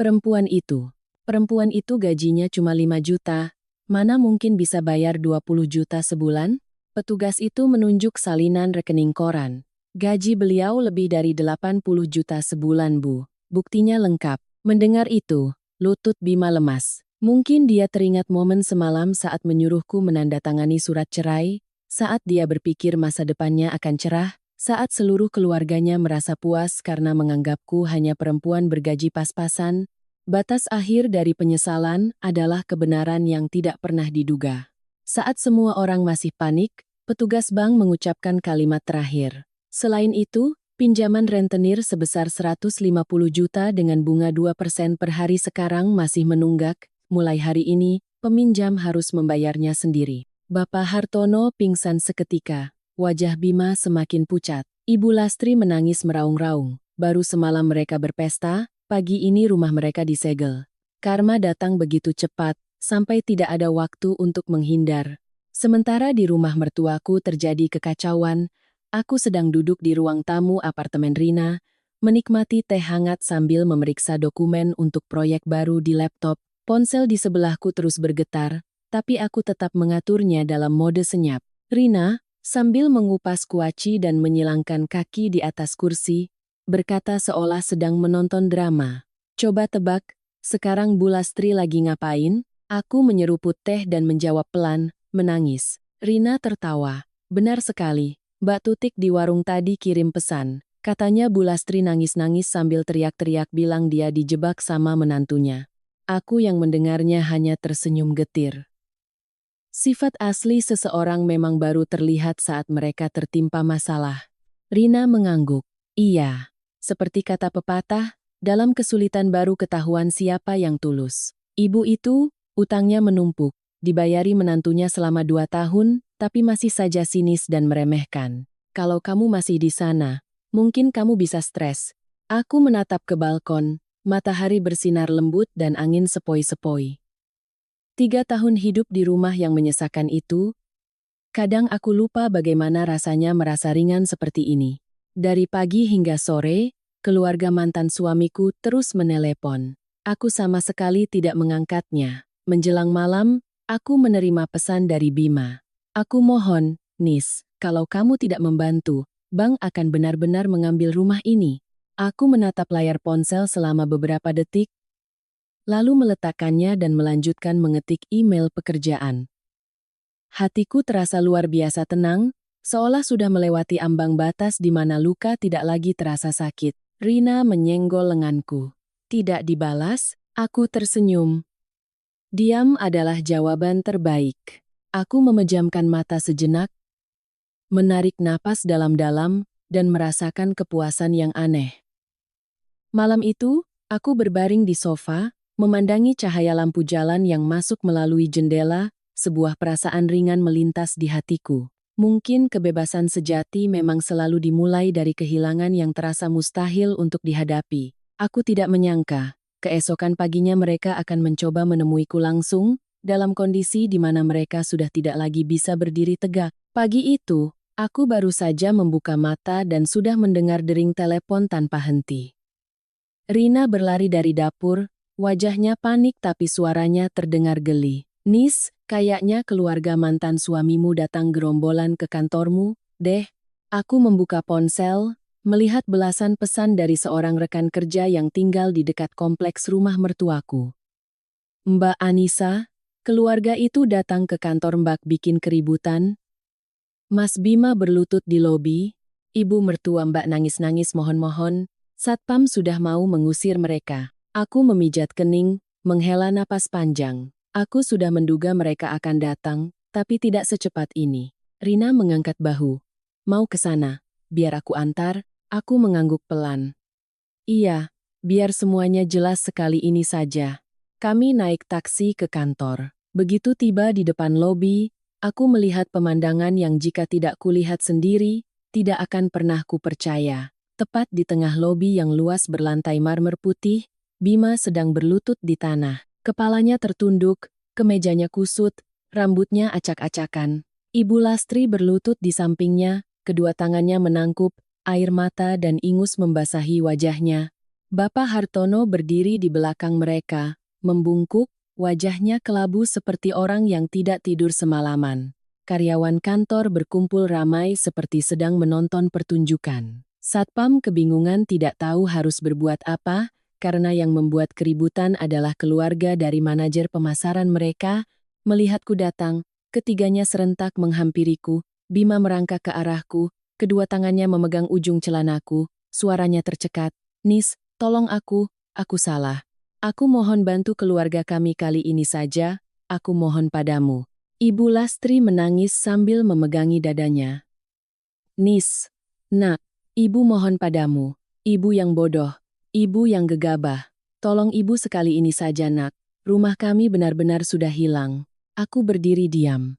Perempuan itu gajinya cuma 5 juta, mana mungkin bisa bayar 20 juta sebulan?" Petugas itu menunjuk salinan rekening koran. "Gaji beliau lebih dari 80 juta sebulan Bu, buktinya lengkap." Mendengar itu, lutut Bima lemas. Mungkin dia teringat momen semalam saat menyuruhku menandatangani surat cerai, saat dia berpikir masa depannya akan cerah, saat seluruh keluarganya merasa puas karena menganggapku hanya perempuan bergaji pas-pasan. Batas akhir dari penyesalan adalah kebenaran yang tidak pernah diduga. Saat semua orang masih panik, petugas bank mengucapkan kalimat terakhir. Selain itu, pinjaman rentenir sebesar 150 juta dengan bunga 2% per hari sekarang masih menunggak. Mulai hari ini, peminjam harus membayarnya sendiri. Bapak Hartono pingsan seketika. Wajah Bima semakin pucat. Ibu Lastri menangis meraung-raung. Baru semalam mereka berpesta, pagi ini rumah mereka disegel. Karma datang begitu cepat, sampai tidak ada waktu untuk menghindar. Sementara di rumah mertuaku terjadi kekacauan, aku sedang duduk di ruang tamu apartemen Rina, menikmati teh hangat sambil memeriksa dokumen untuk proyek baru di laptop. Ponsel di sebelahku terus bergetar, tapi aku tetap mengaturnya dalam mode senyap. Rina, sambil mengupas kuaci dan menyilangkan kaki di atas kursi, berkata seolah sedang menonton drama. "Coba tebak, sekarang Bu Lastri lagi ngapain?" Aku menyeruput teh dan menjawab pelan, menangis. Rina tertawa. "Benar sekali, Mbak Tutik di warung tadi kirim pesan." Katanya Bu Lastri nangis-nangis sambil teriak-teriak bilang dia dijebak sama menantunya. Aku yang mendengarnya hanya tersenyum getir. Sifat asli seseorang memang baru terlihat saat mereka tertimpa masalah. Rina mengangguk. "Iya, seperti kata pepatah, dalam kesulitan baru ketahuan siapa yang tulus." Ibu itu, utangnya menumpuk, dibayari menantunya selama 2 tahun, tapi masih saja sinis dan meremehkan. "Kalau kamu masih di sana, mungkin kamu bisa stres." Aku menatap ke balkon, matahari bersinar lembut dan angin sepoi-sepoi. 3 tahun hidup di rumah yang menyesakan itu, kadang aku lupa bagaimana rasanya merasa ringan seperti ini. Dari pagi hingga sore, keluarga mantan suamiku terus menelepon. Aku sama sekali tidak mengangkatnya. Menjelang malam, aku menerima pesan dari Bima. "Aku mohon, Nis, kalau kamu tidak membantu, bank akan benar-benar mengambil rumah ini. Aku menatap layar ponsel selama beberapa detik, lalu meletakkannya dan melanjutkan mengetik email pekerjaan. Hatiku terasa luar biasa tenang, seolah sudah melewati ambang batas di mana luka tidak lagi terasa sakit. Rina menyenggol lenganku. Tidak dibalas, aku tersenyum. Diam adalah jawaban terbaik. Aku memejamkan mata sejenak, menarik napas dalam-dalam, dan merasakan kepuasan yang aneh. Malam itu, aku berbaring di sofa, memandangi cahaya lampu jalan yang masuk melalui jendela, sebuah perasaan ringan melintas di hatiku. Mungkin kebebasan sejati memang selalu dimulai dari kehilangan yang terasa mustahil untuk dihadapi. Aku tidak menyangka, keesokan paginya mereka akan mencoba menemuiku langsung, dalam kondisi di mana mereka sudah tidak lagi bisa berdiri tegak. Pagi itu, aku baru saja membuka mata dan sudah mendengar dering telepon tanpa henti. Rina berlari dari dapur, wajahnya panik tapi suaranya terdengar geli. Nis, kayaknya keluarga mantan suamimu datang gerombolan ke kantormu, deh. Aku membuka ponsel, melihat belasan pesan dari seorang rekan kerja yang tinggal di dekat kompleks rumah mertuaku. Mbak Anissa, keluarga itu datang ke kantor Mbak bikin keributan. Mas Bima berlutut di lobi, ibu mertua Mbak nangis-nangis mohon-mohon. Satpam sudah mau mengusir mereka. Aku memijat kening, menghela napas panjang. Aku sudah menduga mereka akan datang, tapi tidak secepat ini. Rina mengangkat bahu. Mau ke sana, biar aku antar. Aku mengangguk pelan. Iya, biar semuanya jelas sekali ini saja. Kami naik taksi ke kantor. Begitu tiba di depan lobi, aku melihat pemandangan yang jika tidak kulihat sendiri, tidak akan pernah kupercaya. Tepat di tengah lobi yang luas berlantai marmer putih, Bima sedang berlutut di tanah. Kepalanya tertunduk, kemejanya kusut, rambutnya acak-acakan. Ibu Lastri berlutut di sampingnya, kedua tangannya menangkup, air mata dan ingus membasahi wajahnya. Bapak Hartono berdiri di belakang mereka, membungkuk, wajahnya kelabu seperti orang yang tidak tidur semalaman. Karyawan kantor berkumpul ramai seperti sedang menonton pertunjukan. Satpam kebingungan tidak tahu harus berbuat apa, karena yang membuat keributan adalah keluarga dari manajer pemasaran mereka. Melihatku datang, ketiganya serentak menghampiriku, Bima merangkak ke arahku, kedua tangannya memegang ujung celanaku, suaranya tercekat, Nis, tolong aku salah. Aku mohon bantu keluarga kami kali ini saja, aku mohon padamu. Ibu Lastri menangis sambil memegangi dadanya. Nis, nak. Ibu mohon padamu, ibu yang bodoh, ibu yang gegabah. Tolong ibu sekali ini saja nak, rumah kami benar-benar sudah hilang. Aku berdiri diam.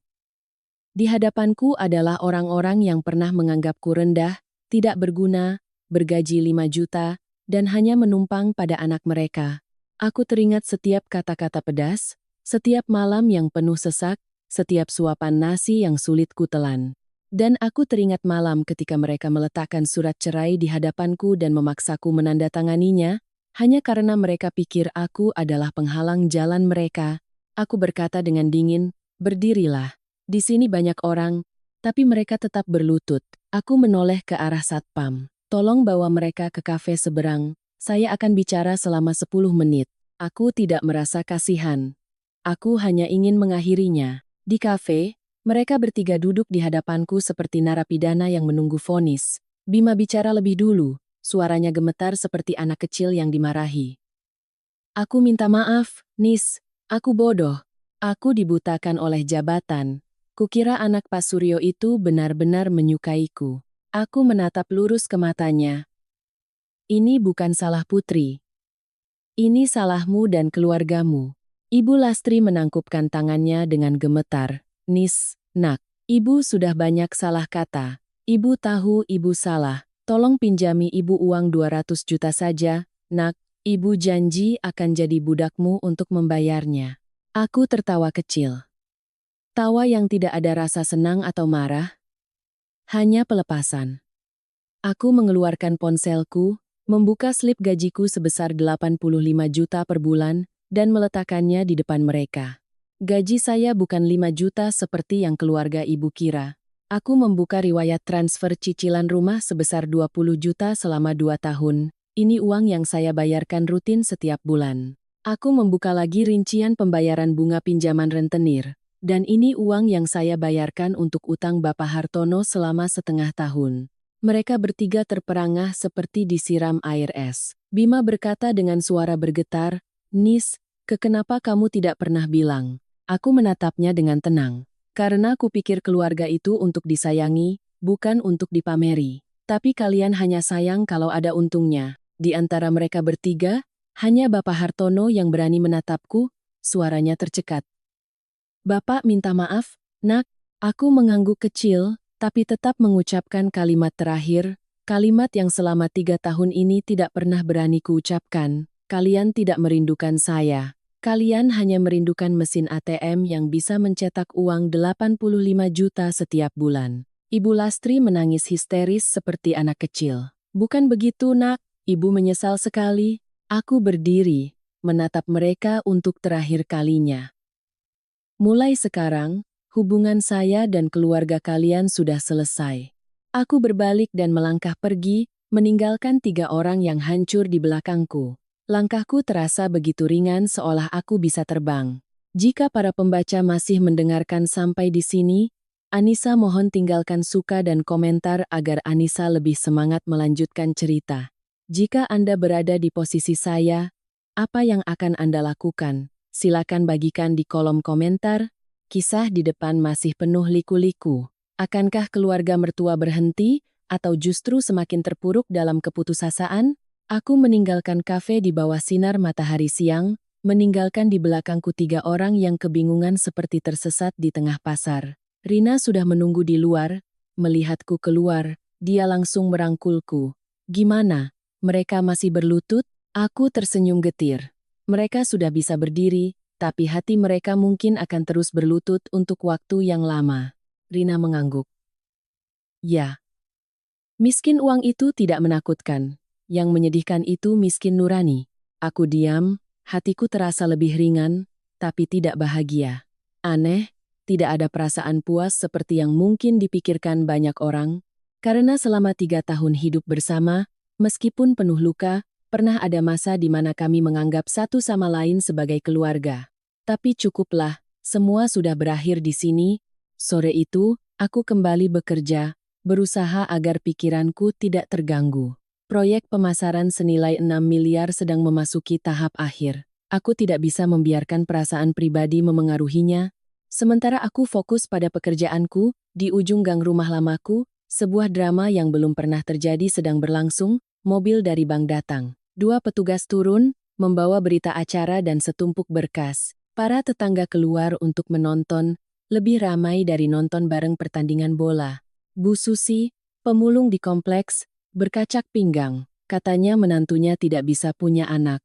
Di hadapanku adalah orang-orang yang pernah menganggapku rendah, tidak berguna, bergaji 5 juta, dan hanya menumpang pada anak mereka. Aku teringat setiap kata-kata pedas, setiap malam yang penuh sesak, setiap suapan nasi yang sulit kutelan. Dan aku teringat malam ketika mereka meletakkan surat cerai di hadapanku dan memaksaku menandatanganinya, hanya karena mereka pikir aku adalah penghalang jalan mereka. Aku berkata dengan dingin, berdirilah. Di sini banyak orang, tapi mereka tetap berlutut. Aku menoleh ke arah satpam. Tolong bawa mereka ke kafe seberang. Saya akan bicara selama 10 menit. Aku tidak merasa kasihan. Aku hanya ingin mengakhirinya. Di kafe, mereka bertiga duduk di hadapanku seperti narapidana yang menunggu vonis. Bima bicara lebih dulu, suaranya gemetar seperti anak kecil yang dimarahi. Aku minta maaf, Nis, aku bodoh. Aku dibutakan oleh jabatan. Kukira anak Pak Suryo itu benar-benar menyukaiku. Aku menatap lurus ke matanya. Ini bukan salah Putri. Ini salahmu dan keluargamu. Ibu Lastri menangkupkan tangannya dengan gemetar. Nis, nak, ibu sudah banyak salah kata. Ibu tahu ibu salah. Tolong pinjami ibu uang 200 juta saja, nak. Ibu janji akan jadi budakmu untuk membayarnya. Aku tertawa kecil. Tawa yang tidak ada rasa senang atau marah. Hanya pelepasan. Aku mengeluarkan ponselku, membuka slip gajiku sebesar 85 juta per bulan, dan meletakkannya di depan mereka. Gaji saya bukan 5 juta seperti yang keluarga ibu kira. Aku membuka riwayat transfer cicilan rumah sebesar 20 juta selama 2 tahun. Ini uang yang saya bayarkan rutin setiap bulan. Aku membuka lagi rincian pembayaran bunga pinjaman rentenir. Dan ini uang yang saya bayarkan untuk utang Bapak Hartono selama setengah tahun. Mereka bertiga terperangah seperti disiram air es. Bima berkata dengan suara bergetar, "Nis, kenapa kamu tidak pernah bilang?" Aku menatapnya dengan tenang. Karena kupikir keluarga itu untuk disayangi, bukan untuk dipameri. Tapi kalian hanya sayang kalau ada untungnya. Di antara mereka bertiga, hanya Bapak Hartono yang berani menatapku, suaranya tercekat. "Bapak minta maaf, Nak." Aku mengangguk kecil, tapi tetap mengucapkan kalimat terakhir, kalimat yang selama 3 tahun ini tidak pernah berani kuucapkan. "Kalian tidak merindukan saya. Kalian hanya merindukan mesin ATM yang bisa mencetak uang 85 juta setiap bulan." Ibu Lastri menangis histeris seperti anak kecil. "Bukan begitu, Nak." Ibu menyesal sekali. Aku berdiri, menatap mereka untuk terakhir kalinya. "Mulai sekarang, hubungan saya dan keluarga kalian sudah selesai." Aku berbalik dan melangkah pergi, meninggalkan 3 orang yang hancur di belakangku. Langkahku terasa begitu ringan seolah aku bisa terbang. Jika para pembaca masih mendengarkan sampai di sini, Anissa mohon tinggalkan suka dan komentar agar Anissa lebih semangat melanjutkan cerita. Jika Anda berada di posisi saya, apa yang akan Anda lakukan? Silakan bagikan di kolom komentar. Kisah di depan masih penuh liku-liku. Akankah keluarga mertua berhenti, atau justru semakin terpuruk dalam keputusasaan? Aku meninggalkan kafe di bawah sinar matahari siang, meninggalkan di belakangku 3 orang yang kebingungan seperti tersesat di tengah pasar. Rina sudah menunggu di luar, melihatku keluar, dia langsung merangkulku. "Gimana? Mereka masih berlutut?" Aku tersenyum getir. Mereka sudah bisa berdiri, tapi hati mereka mungkin akan terus berlutut untuk waktu yang lama. Rina mengangguk. "Ya. Miskin uang itu tidak menakutkan. Yang menyedihkan itu miskin nurani." Aku diam, hatiku terasa lebih ringan, tapi tidak bahagia. Aneh, tidak ada perasaan puas seperti yang mungkin dipikirkan banyak orang, karena selama 3 tahun hidup bersama, meskipun penuh luka, pernah ada masa di mana kami menganggap satu sama lain sebagai keluarga. Tapi cukuplah, semua sudah berakhir di sini. Sore itu, aku kembali bekerja, berusaha agar pikiranku tidak terganggu. Proyek pemasaran senilai 6 miliar sedang memasuki tahap akhir. Aku tidak bisa membiarkan perasaan pribadi memengaruhinya. Sementara aku fokus pada pekerjaanku, di ujung gang rumah lamaku, sebuah drama yang belum pernah terjadi sedang berlangsung. Mobil dari bank datang. 2 petugas turun, membawa berita acara dan setumpuk berkas. Para tetangga keluar untuk menonton, lebih ramai dari nonton bareng pertandingan bola. Bu Susi, pemulung di kompleks, berkacak pinggang. Katanya menantunya tidak bisa punya anak.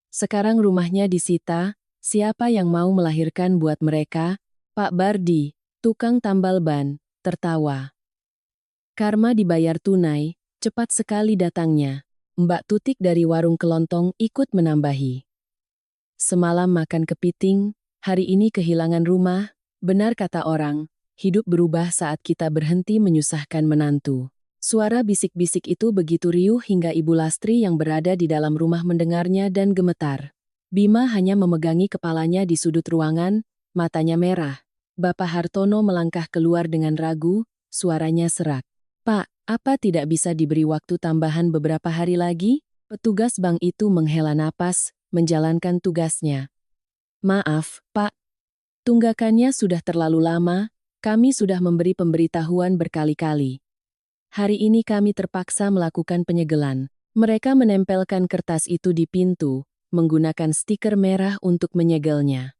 Sekarang rumahnya disita, siapa yang mau melahirkan buat mereka? Pak Bardi, tukang tambal ban, tertawa. Karma dibayar tunai, cepat sekali datangnya. Mbak Tutik dari warung kelontong ikut menambahi. Semalam makan kepiting, hari ini kehilangan rumah. Benar kata orang, hidup berubah saat kita berhenti menyusahkan menantu. Suara bisik-bisik itu begitu riuh hingga Ibu Lastri yang berada di dalam rumah mendengarnya dan gemetar. Bima hanya memegangi kepalanya di sudut ruangan, matanya merah. Bapak Hartono melangkah keluar dengan ragu, suaranya serak. "Pak, apa tidak bisa diberi waktu tambahan beberapa hari lagi?" Petugas bank itu menghela napas, menjalankan tugasnya. "Maaf, Pak. Tunggakannya sudah terlalu lama, kami sudah memberi pemberitahuan berkali-kali. Hari ini kami terpaksa melakukan penyegelan." Mereka menempelkan kertas itu di pintu, menggunakan stiker merah untuk menyegelnya.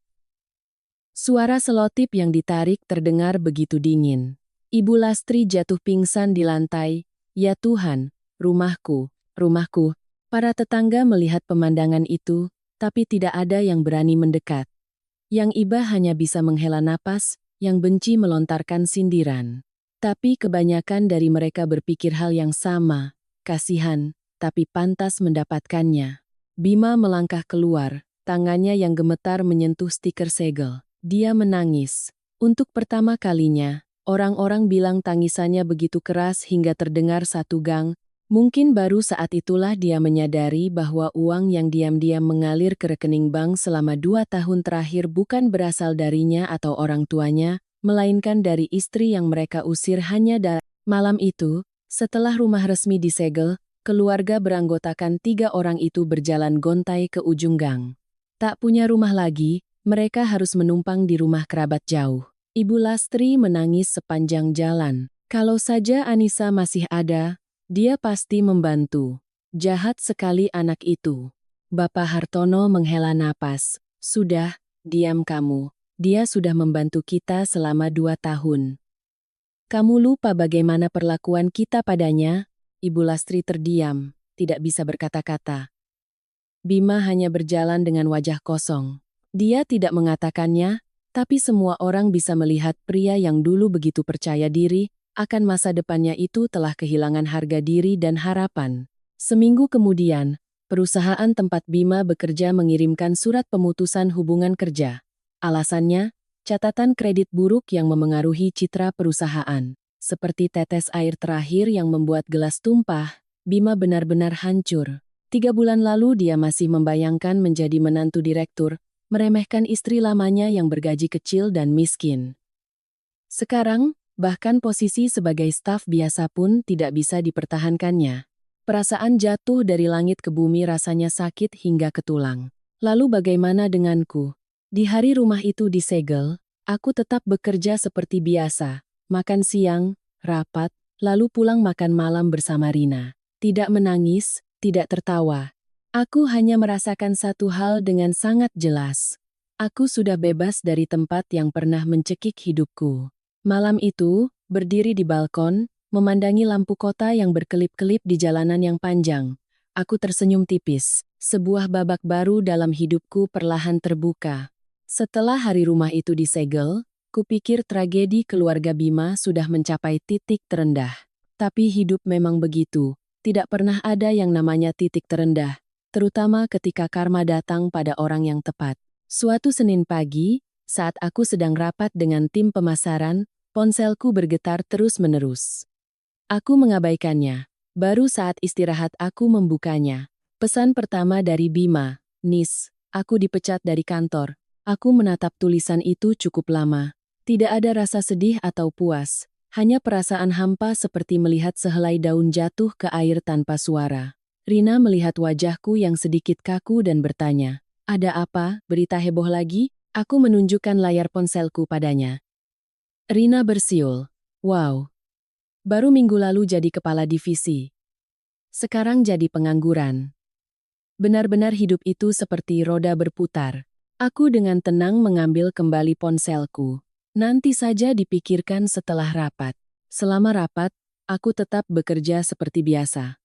Suara selotip yang ditarik terdengar begitu dingin. Ibu Lastri jatuh pingsan di lantai. "Ya Tuhan, rumahku, rumahku." Para tetangga melihat pemandangan itu, tapi tidak ada yang berani mendekat. Yang iba hanya bisa menghela napas, yang benci melontarkan sindiran. Tapi kebanyakan dari mereka berpikir hal yang sama, kasihan, tapi pantas mendapatkannya. Bima melangkah keluar, tangannya yang gemetar menyentuh stiker segel. Dia menangis. Untuk pertama kalinya, Orang-orang bilang tangisannya begitu keras hingga terdengar satu gang. Mungkin baru saat itulah dia menyadari bahwa uang yang diam-diam mengalir ke rekening bank selama 2 tahun terakhir bukan berasal darinya atau orang tuanya, melainkan dari istri yang mereka usir hanya dari malam itu. Setelah rumah resmi disegel, keluarga beranggotakan 3 orang itu berjalan gontai ke ujung gang. Tak punya rumah lagi, mereka harus menumpang di rumah kerabat jauh. Ibu Lastri menangis sepanjang jalan. Kalau saja Anissa masih ada, dia pasti membantu. Jahat sekali anak itu. Bapak Hartono menghela napas. Sudah, diam kamu. Dia sudah membantu kita selama 2 tahun. Kamu lupa bagaimana perlakuan kita padanya? Ibu Lastri terdiam, tidak bisa berkata-kata. Bima hanya berjalan dengan wajah kosong. Dia tidak mengatakannya, tapi semua orang bisa melihat pria yang dulu begitu percaya diri, akan masa depannya itu telah kehilangan harga diri dan harapan. Seminggu kemudian, perusahaan tempat Bima bekerja mengirimkan surat pemutusan hubungan kerja. Alasannya, catatan kredit buruk yang memengaruhi citra perusahaan. Seperti tetes air terakhir yang membuat gelas tumpah, Bima benar-benar hancur. 3 bulan lalu dia masih membayangkan menjadi menantu direktur, meremehkan istri lamanya yang bergaji kecil dan miskin. Sekarang, bahkan posisi sebagai staf biasa pun tidak bisa dipertahankannya. Perasaan jatuh dari langit ke bumi rasanya sakit hingga ke tulang. Lalu bagaimana denganku? Di hari rumah itu disegel, aku tetap bekerja seperti biasa, makan siang, rapat, lalu pulang makan malam bersama Rina. Tidak menangis, tidak tertawa. Aku hanya merasakan satu hal dengan sangat jelas. Aku sudah bebas dari tempat yang pernah mencekik hidupku. Malam itu, berdiri di balkon, memandangi lampu kota yang berkelip-kelip di jalanan yang panjang. Aku tersenyum tipis. Sebuah babak baru dalam hidupku perlahan terbuka. Setelah hari rumah itu disegel, kupikir tragedi keluarga Bima sudah mencapai titik terendah. Tapi hidup memang begitu. Tidak pernah ada yang namanya titik terendah, terutama ketika karma datang pada orang yang tepat. Suatu Senin pagi, saat aku sedang rapat dengan tim pemasaran, ponselku bergetar terus-menerus. Aku mengabaikannya. Baru saat istirahat aku membukanya. Pesan pertama dari Bima, Nis, aku dipecat dari kantor. Aku menatap tulisan itu cukup lama. Tidak ada rasa sedih atau puas. Hanya perasaan hampa seperti melihat sehelai daun jatuh ke air tanpa suara. Rina melihat wajahku yang sedikit kaku dan bertanya, "Ada apa? Berita heboh lagi?" Aku menunjukkan layar ponselku padanya. Rina bersiul. Wow. Baru minggu lalu jadi kepala divisi. Sekarang jadi pengangguran. Benar-benar hidup itu seperti roda berputar. Aku dengan tenang mengambil kembali ponselku. Nanti saja dipikirkan setelah rapat. Selama rapat, aku tetap bekerja seperti biasa.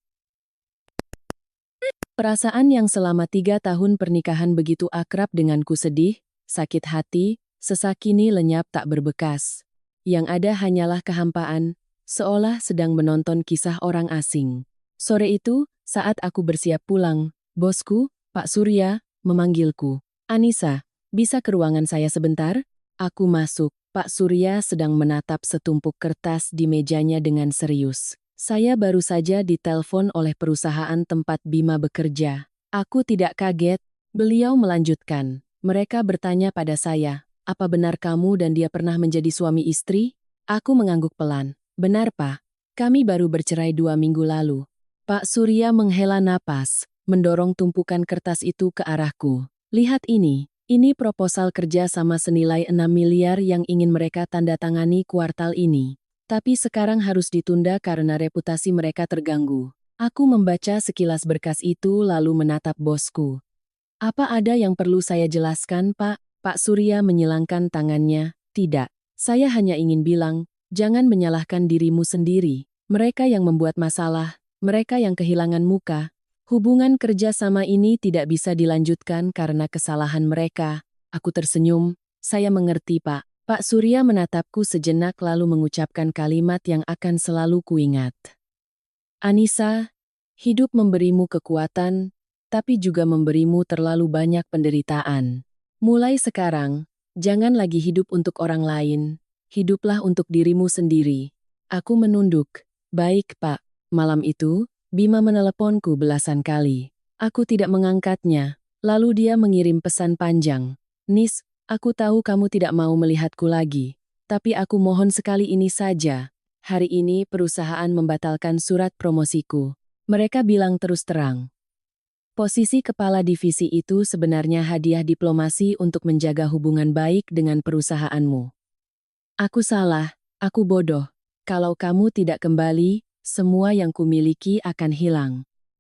Perasaan yang selama 3 tahun pernikahan begitu akrab denganku sedih, sakit hati, sesak kini lenyap tak berbekas. Yang ada hanyalah kehampaan, seolah sedang menonton kisah orang asing. Sore itu, saat aku bersiap pulang, bosku, Pak Surya, memanggilku. Anissa, bisa ke ruangan saya sebentar? Aku masuk. Pak Surya sedang menatap setumpuk kertas di mejanya dengan serius. Saya baru saja ditelepon oleh perusahaan tempat Bima bekerja. Aku tidak kaget. Beliau melanjutkan. Mereka bertanya pada saya, apa benar kamu dan dia pernah menjadi suami istri? Aku mengangguk pelan. Benar, Pak. Kami baru bercerai 2 minggu lalu. Pak Surya menghela napas, mendorong tumpukan kertas itu ke arahku. Lihat ini. Ini proposal kerja sama senilai 6 miliar yang ingin mereka tanda tangani kuartal ini. Tapi sekarang harus ditunda karena reputasi mereka terganggu. Aku membaca sekilas berkas itu lalu menatap bosku. Apa ada yang perlu saya jelaskan, Pak? Pak Surya menyilangkan tangannya. Tidak. Saya hanya ingin bilang, jangan menyalahkan dirimu sendiri. Mereka yang membuat masalah, mereka yang kehilangan muka. Hubungan kerja sama ini tidak bisa dilanjutkan karena kesalahan mereka. Aku tersenyum. Saya mengerti, Pak. Pak Surya menatapku sejenak lalu mengucapkan kalimat yang akan selalu kuingat. Anissa, hidup memberimu kekuatan, tapi juga memberimu terlalu banyak penderitaan. Mulai sekarang, jangan lagi hidup untuk orang lain. hiduplah untuk dirimu sendiri. Aku menunduk. Baik, Pak. Malam itu, Bima meneleponku belasan kali. Aku tidak mengangkatnya. Lalu dia mengirim pesan panjang. Nis, aku tahu kamu tidak mau melihatku lagi. Tapi aku mohon sekali ini saja. Hari ini perusahaan membatalkan surat promosiku. Mereka bilang terus terang. Posisi kepala divisi itu sebenarnya hadiah diplomasi untuk menjaga hubungan baik dengan perusahaanmu. Aku salah, aku bodoh. Kalau kamu tidak kembali, semua yang kumiliki akan hilang.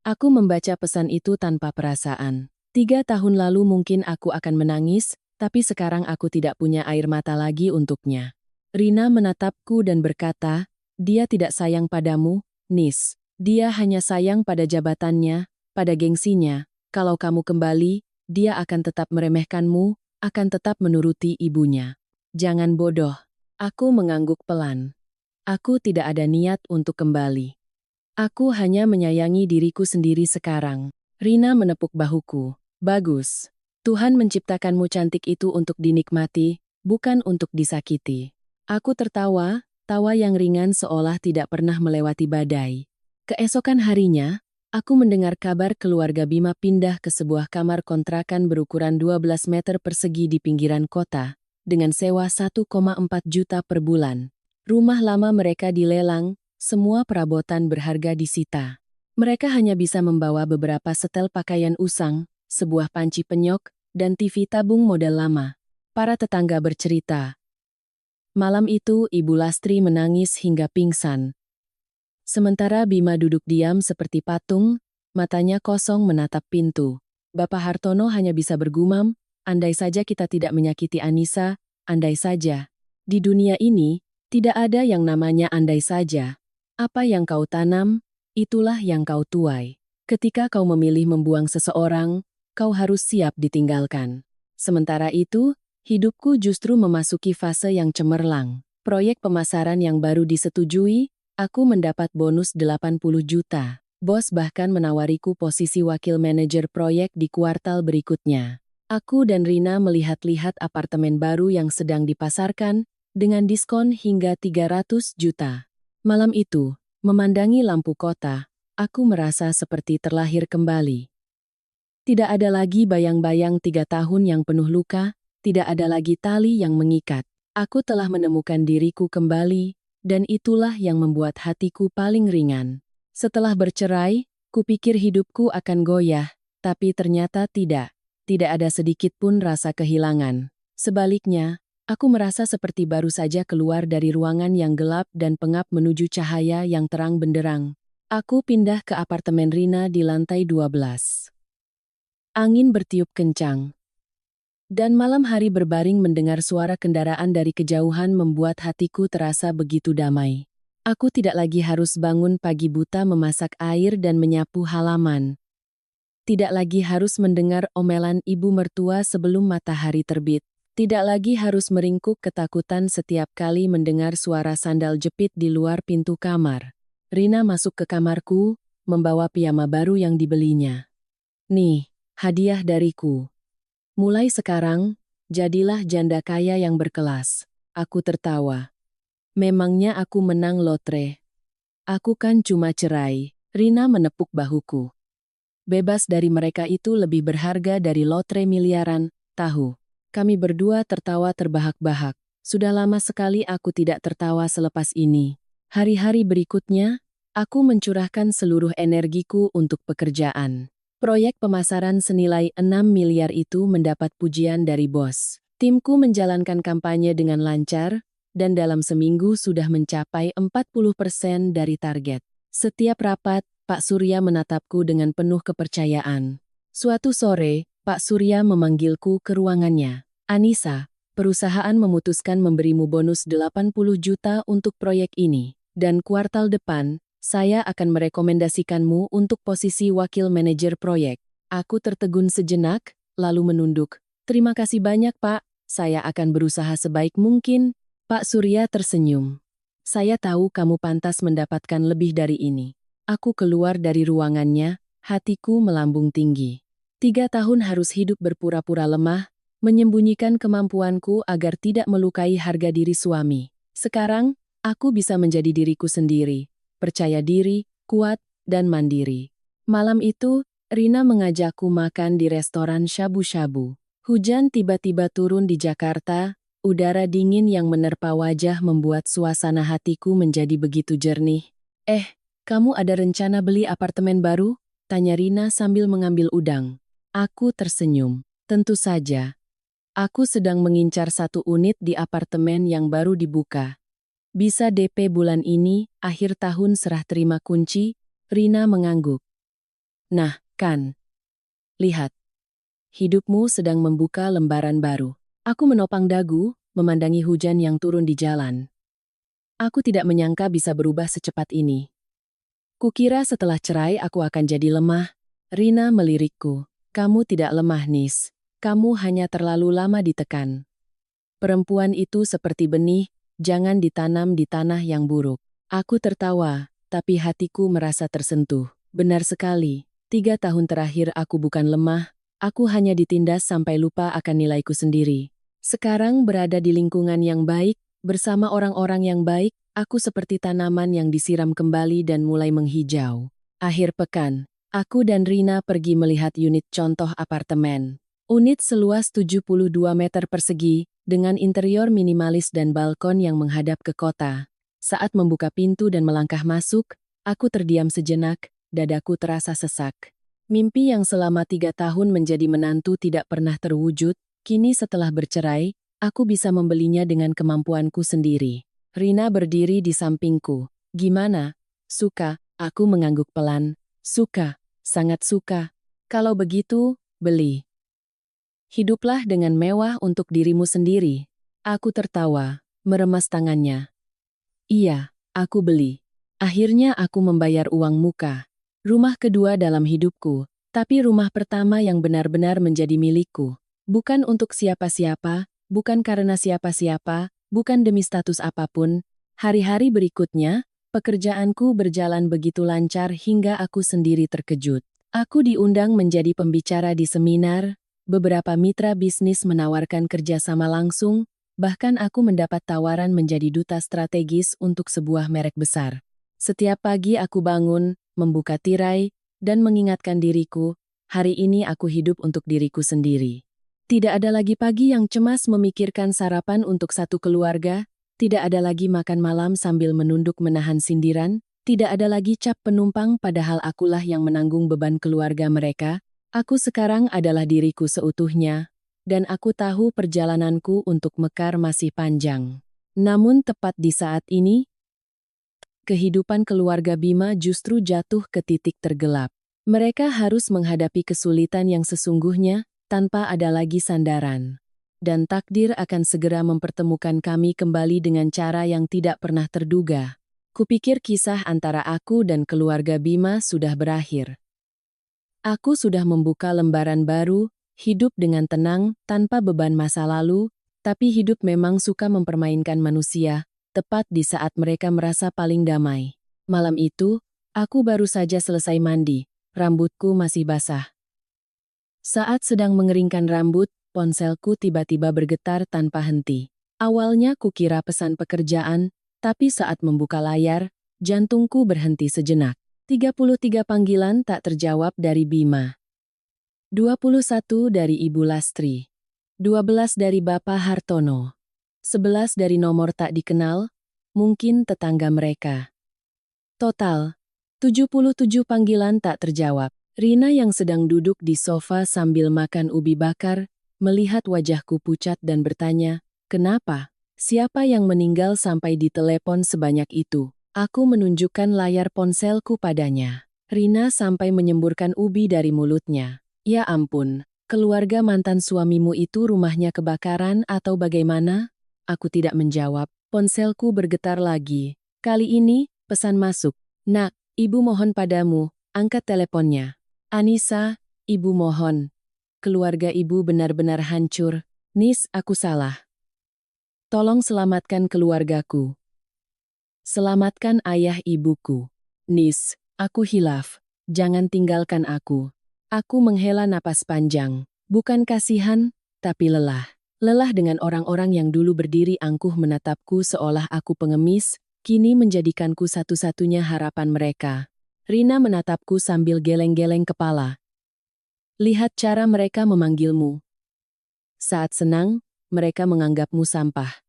Aku membaca pesan itu tanpa perasaan. 3 tahun lalu mungkin aku akan menangis, tapi sekarang aku tidak punya air mata lagi untuknya. Rina menatapku dan berkata, dia tidak sayang padamu, Nis. Dia hanya sayang pada jabatannya, pada gengsinya. Kalau kamu kembali, dia akan tetap meremehkanmu, akan tetap menuruti ibunya. Jangan bodoh. Aku mengangguk pelan. Aku tidak ada niat untuk kembali. Aku hanya menyayangi diriku sendiri sekarang. Rina menepuk bahuku. Bagus. Tuhan menciptakanmu cantik itu untuk dinikmati, bukan untuk disakiti. Aku tertawa, tawa yang ringan seolah tidak pernah melewati badai. Keesokan harinya, aku mendengar kabar keluarga Bima pindah ke sebuah kamar kontrakan berukuran 12 meter persegi di pinggiran kota, dengan sewa 1,4 juta per bulan. Rumah lama mereka dilelang, semua perabotan berharga disita. Mereka hanya bisa membawa beberapa setel pakaian usang, sebuah panci penyok, dan TV tabung model lama. Para tetangga bercerita. Malam itu Ibu Lastri menangis hingga pingsan. Sementara Bima duduk diam seperti patung, matanya kosong menatap pintu. Bapak Hartono hanya bisa bergumam, andai saja kita tidak menyakiti Anissa, andai saja. Di dunia ini, tidak ada yang namanya andai saja. Apa yang kau tanam, itulah yang kau tuai. Ketika kau memilih membuang seseorang, kau harus siap ditinggalkan. Sementara itu, hidupku justru memasuki fase yang cemerlang. Proyek pemasaran yang baru disetujui, aku mendapat bonus 80 juta. Bos bahkan menawariku posisi wakil manajer proyek di kuartal berikutnya. Aku dan Rina melihat-lihat apartemen baru yang sedang dipasarkan, dengan diskon hingga 300 juta. Malam itu, memandangi lampu kota, aku merasa seperti terlahir kembali. Tidak ada lagi bayang-bayang 3 tahun yang penuh luka, tidak ada lagi tali yang mengikat. Aku telah menemukan diriku kembali, dan itulah yang membuat hatiku paling ringan. Setelah bercerai, kupikir hidupku akan goyah, tapi ternyata tidak. Tidak ada sedikit pun rasa kehilangan. Sebaliknya, aku merasa seperti baru saja keluar dari ruangan yang gelap dan pengap menuju cahaya yang terang benderang. Aku pindah ke apartemen Rina di lantai 12. Angin bertiup kencang. Dan malam hari berbaring mendengar suara kendaraan dari kejauhan membuat hatiku terasa begitu damai. Aku tidak lagi harus bangun pagi buta memasak air dan menyapu halaman. Tidak lagi harus mendengar omelan ibu mertua sebelum matahari terbit. Tidak lagi harus meringkuk ketakutan setiap kali mendengar suara sandal jepit di luar pintu kamar. Rina masuk ke kamarku, membawa piyama baru yang dibelinya. Nih, hadiah dariku. Mulai sekarang, jadilah janda kaya yang berkelas. Aku tertawa. Memangnya aku menang lotre? Aku kan cuma cerai. Rina menepuk bahuku. Bebas dari mereka itu lebih berharga dari lotre miliaran, tahu. Kami berdua tertawa terbahak-bahak. Sudah lama sekali aku tidak tertawa selepas ini. Hari-hari berikutnya, aku mencurahkan seluruh energiku untuk pekerjaan. Proyek pemasaran senilai 6 miliar itu mendapat pujian dari bos. Timku menjalankan kampanye dengan lancar, dan dalam seminggu sudah mencapai 40% dari target. Setiap rapat, Pak Surya menatapku dengan penuh kepercayaan. Suatu sore, Pak Surya memanggilku ke ruangannya. Anissa, perusahaan memutuskan memberimu bonus 80 juta untuk proyek ini. Dan kuartal depan, saya akan merekomendasikanmu untuk posisi wakil manajer proyek. Aku tertegun sejenak, lalu menunduk. Terima kasih banyak, Pak. Saya akan berusaha sebaik mungkin. Pak Surya tersenyum. Saya tahu kamu pantas mendapatkan lebih dari ini. Aku keluar dari ruangannya, hatiku melambung tinggi. 3 tahun harus hidup berpura-pura lemah, menyembunyikan kemampuanku agar tidak melukai harga diri suami. Sekarang, aku bisa menjadi diriku sendiri, percaya diri, kuat, dan mandiri. Malam itu, Rina mengajakku makan di restoran shabu-shabu. Hujan tiba-tiba turun di Jakarta, udara dingin yang menerpa wajah membuat suasana hatiku menjadi begitu jernih. Kamu ada rencana beli apartemen baru? Tanya Rina sambil mengambil udang. Aku tersenyum. Tentu saja. Aku sedang mengincar satu unit di apartemen yang baru dibuka. Bisa DP bulan ini, akhir tahun serah terima kunci, Rina mengangguk. Nah, kan. Lihat. Hidupmu sedang membuka lembaran baru. Aku menopang dagu, memandangi hujan yang turun di jalan. Aku tidak menyangka bisa berubah secepat ini. Kukira setelah cerai aku akan jadi lemah. Rina melirikku. Kamu tidak lemah, Nis. Kamu hanya terlalu lama ditekan. Perempuan itu seperti benih, jangan ditanam di tanah yang buruk. Aku tertawa, tapi hatiku merasa tersentuh. Benar sekali, 3 tahun terakhir aku bukan lemah, aku hanya ditindas sampai lupa akan nilaiku sendiri. Sekarang berada di lingkungan yang baik, bersama orang-orang yang baik, aku seperti tanaman yang disiram kembali dan mulai menghijau. Akhir pekan, aku dan Rina pergi melihat unit contoh apartemen. Unit seluas 72 meter persegi, dengan interior minimalis dan balkon yang menghadap ke kota. Saat membuka pintu dan melangkah masuk, aku terdiam sejenak, dadaku terasa sesak. Mimpi yang selama 3 tahun menjadi menantu tidak pernah terwujud, kini setelah bercerai, aku bisa membelinya dengan kemampuanku sendiri. Rina berdiri di sampingku. Gimana? Suka? Aku mengangguk pelan. Suka, sangat suka. Kalau begitu, beli. Hiduplah dengan mewah untuk dirimu sendiri. Aku tertawa, meremas tangannya. Iya, aku beli. Akhirnya aku membayar uang muka. Rumah kedua dalam hidupku, tapi rumah pertama yang benar-benar menjadi milikku. Bukan untuk siapa-siapa, bukan karena siapa-siapa, bukan demi status apapun. Hari-hari berikutnya, pekerjaanku berjalan begitu lancar hingga aku sendiri terkejut. Aku diundang menjadi pembicara di seminar, beberapa mitra bisnis menawarkan kerjasama langsung, bahkan aku mendapat tawaran menjadi duta strategis untuk sebuah merek besar. Setiap pagi aku bangun, membuka tirai, dan mengingatkan diriku, hari ini aku hidup untuk diriku sendiri. Tidak ada lagi pagi yang cemas memikirkan sarapan untuk satu keluarga, tidak ada lagi makan malam sambil menunduk menahan sindiran, tidak ada lagi cap penumpang padahal akulah yang menanggung beban keluarga mereka. Aku sekarang adalah diriku seutuhnya, dan aku tahu perjalananku untuk mekar masih panjang. Namun tepat di saat ini, kehidupan keluarga Bima justru jatuh ke titik tergelap. Mereka harus menghadapi kesulitan yang sesungguhnya, tanpa ada lagi sandaran. Dan takdir akan segera mempertemukan kami kembali dengan cara yang tidak pernah terduga. Kupikir kisah antara aku dan keluarga Bima sudah berakhir. Aku sudah membuka lembaran baru, hidup dengan tenang, tanpa beban masa lalu, tapi hidup memang suka mempermainkan manusia, tepat di saat mereka merasa paling damai. Malam itu, aku baru saja selesai mandi, rambutku masih basah. Saat sedang mengeringkan rambut, ponselku tiba-tiba bergetar tanpa henti. Awalnya kukira pesan pekerjaan, tapi saat membuka layar, jantungku berhenti sejenak. 33 panggilan tak terjawab dari Bima. 21 dari Ibu Lastri. 12 dari Bapak Hartono. 11 dari nomor tak dikenal, mungkin tetangga mereka. Total, 77 panggilan tak terjawab. Rina yang sedang duduk di sofa sambil makan ubi bakar, melihat wajahku pucat dan bertanya, kenapa? Siapa yang meninggal sampai ditelepon sebanyak itu? Aku menunjukkan layar ponselku padanya. Rina sampai menyemburkan ubi dari mulutnya. Ya ampun, keluarga mantan suamimu itu rumahnya kebakaran atau bagaimana? Aku tidak menjawab, ponselku bergetar lagi. Kali ini, pesan masuk. Nak, ibu mohon padamu, angkat teleponnya. Anissa, ibu mohon. Keluarga ibu benar-benar hancur. Nis, aku salah. Tolong selamatkan keluargaku. Selamatkan ayah ibuku. Nis, aku hilaf. Jangan tinggalkan aku. Aku menghela napas panjang. Bukan kasihan, tapi lelah. Lelah dengan orang-orang yang dulu berdiri angkuh menatapku seolah aku pengemis, kini menjadikanku satu-satunya harapan mereka. Rina menatapku sambil geleng-geleng kepala. Lihat cara mereka memanggilmu. Saat senang, mereka menganggapmu sampah.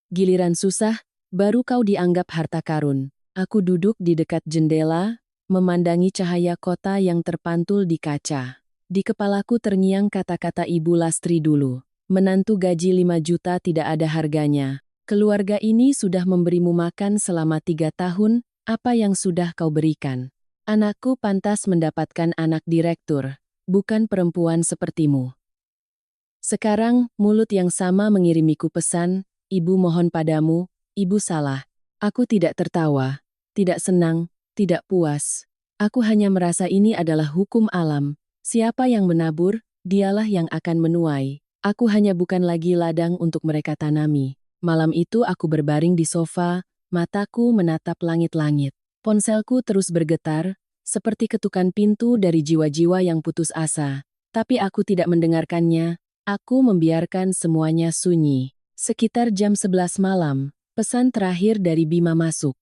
Giliran susah, baru kau dianggap harta karun. Aku duduk di dekat jendela, memandangi cahaya kota yang terpantul di kaca. Di kepalaku terngiang kata-kata Ibu Lastri dulu. Menantu gaji 5 juta tidak ada harganya. Keluarga ini sudah memberimu makan selama 3 tahun, apa yang sudah kau berikan? Anakku pantas mendapatkan anak direktur, bukan perempuan sepertimu. Sekarang, mulut yang sama mengirimiku pesan, Ibu mohon padamu, Ibu salah. Aku tidak tertawa, tidak senang, tidak puas. Aku hanya merasa ini adalah hukum alam. Siapa yang menabur, dialah yang akan menuai. Aku hanya bukan lagi ladang untuk mereka tanami. Malam itu aku berbaring di sofa, mataku menatap langit-langit. Ponselku terus bergetar, seperti ketukan pintu dari jiwa-jiwa yang putus asa. Tapi aku tidak mendengarkannya, aku membiarkan semuanya sunyi. Sekitar jam 11 malam, pesan terakhir dari Bima masuk.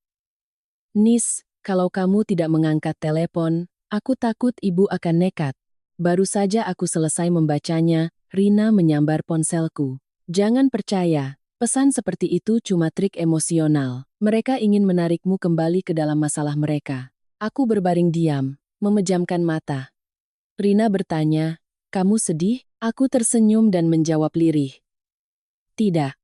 Nis, kalau kamu tidak mengangkat telepon, aku takut ibu akan nekat. Baru saja aku selesai membacanya, Rina menyambar ponselku. Jangan percaya, pesan seperti itu cuma trik emosional. Mereka ingin menarikmu kembali ke dalam masalah mereka. Aku berbaring diam, memejamkan mata. Rina bertanya, kamu sedih? Aku tersenyum dan menjawab lirih. Tidak.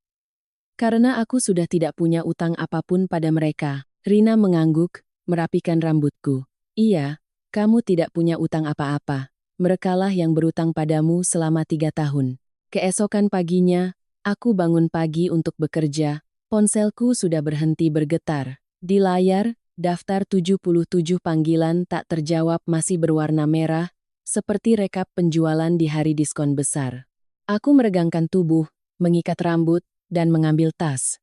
Karena aku sudah tidak punya utang apapun pada mereka. Rina mengangguk, merapikan rambutku. Iya, kamu tidak punya utang apa-apa. Merekalah yang berutang padamu selama 3 tahun. Keesokan paginya, aku bangun pagi untuk bekerja. Ponselku sudah berhenti bergetar. Di layar, daftar 77 panggilan tak terjawab masih berwarna merah, seperti rekap penjualan di hari diskon besar. Aku meregangkan tubuh, mengikat rambut, dan mengambil tas.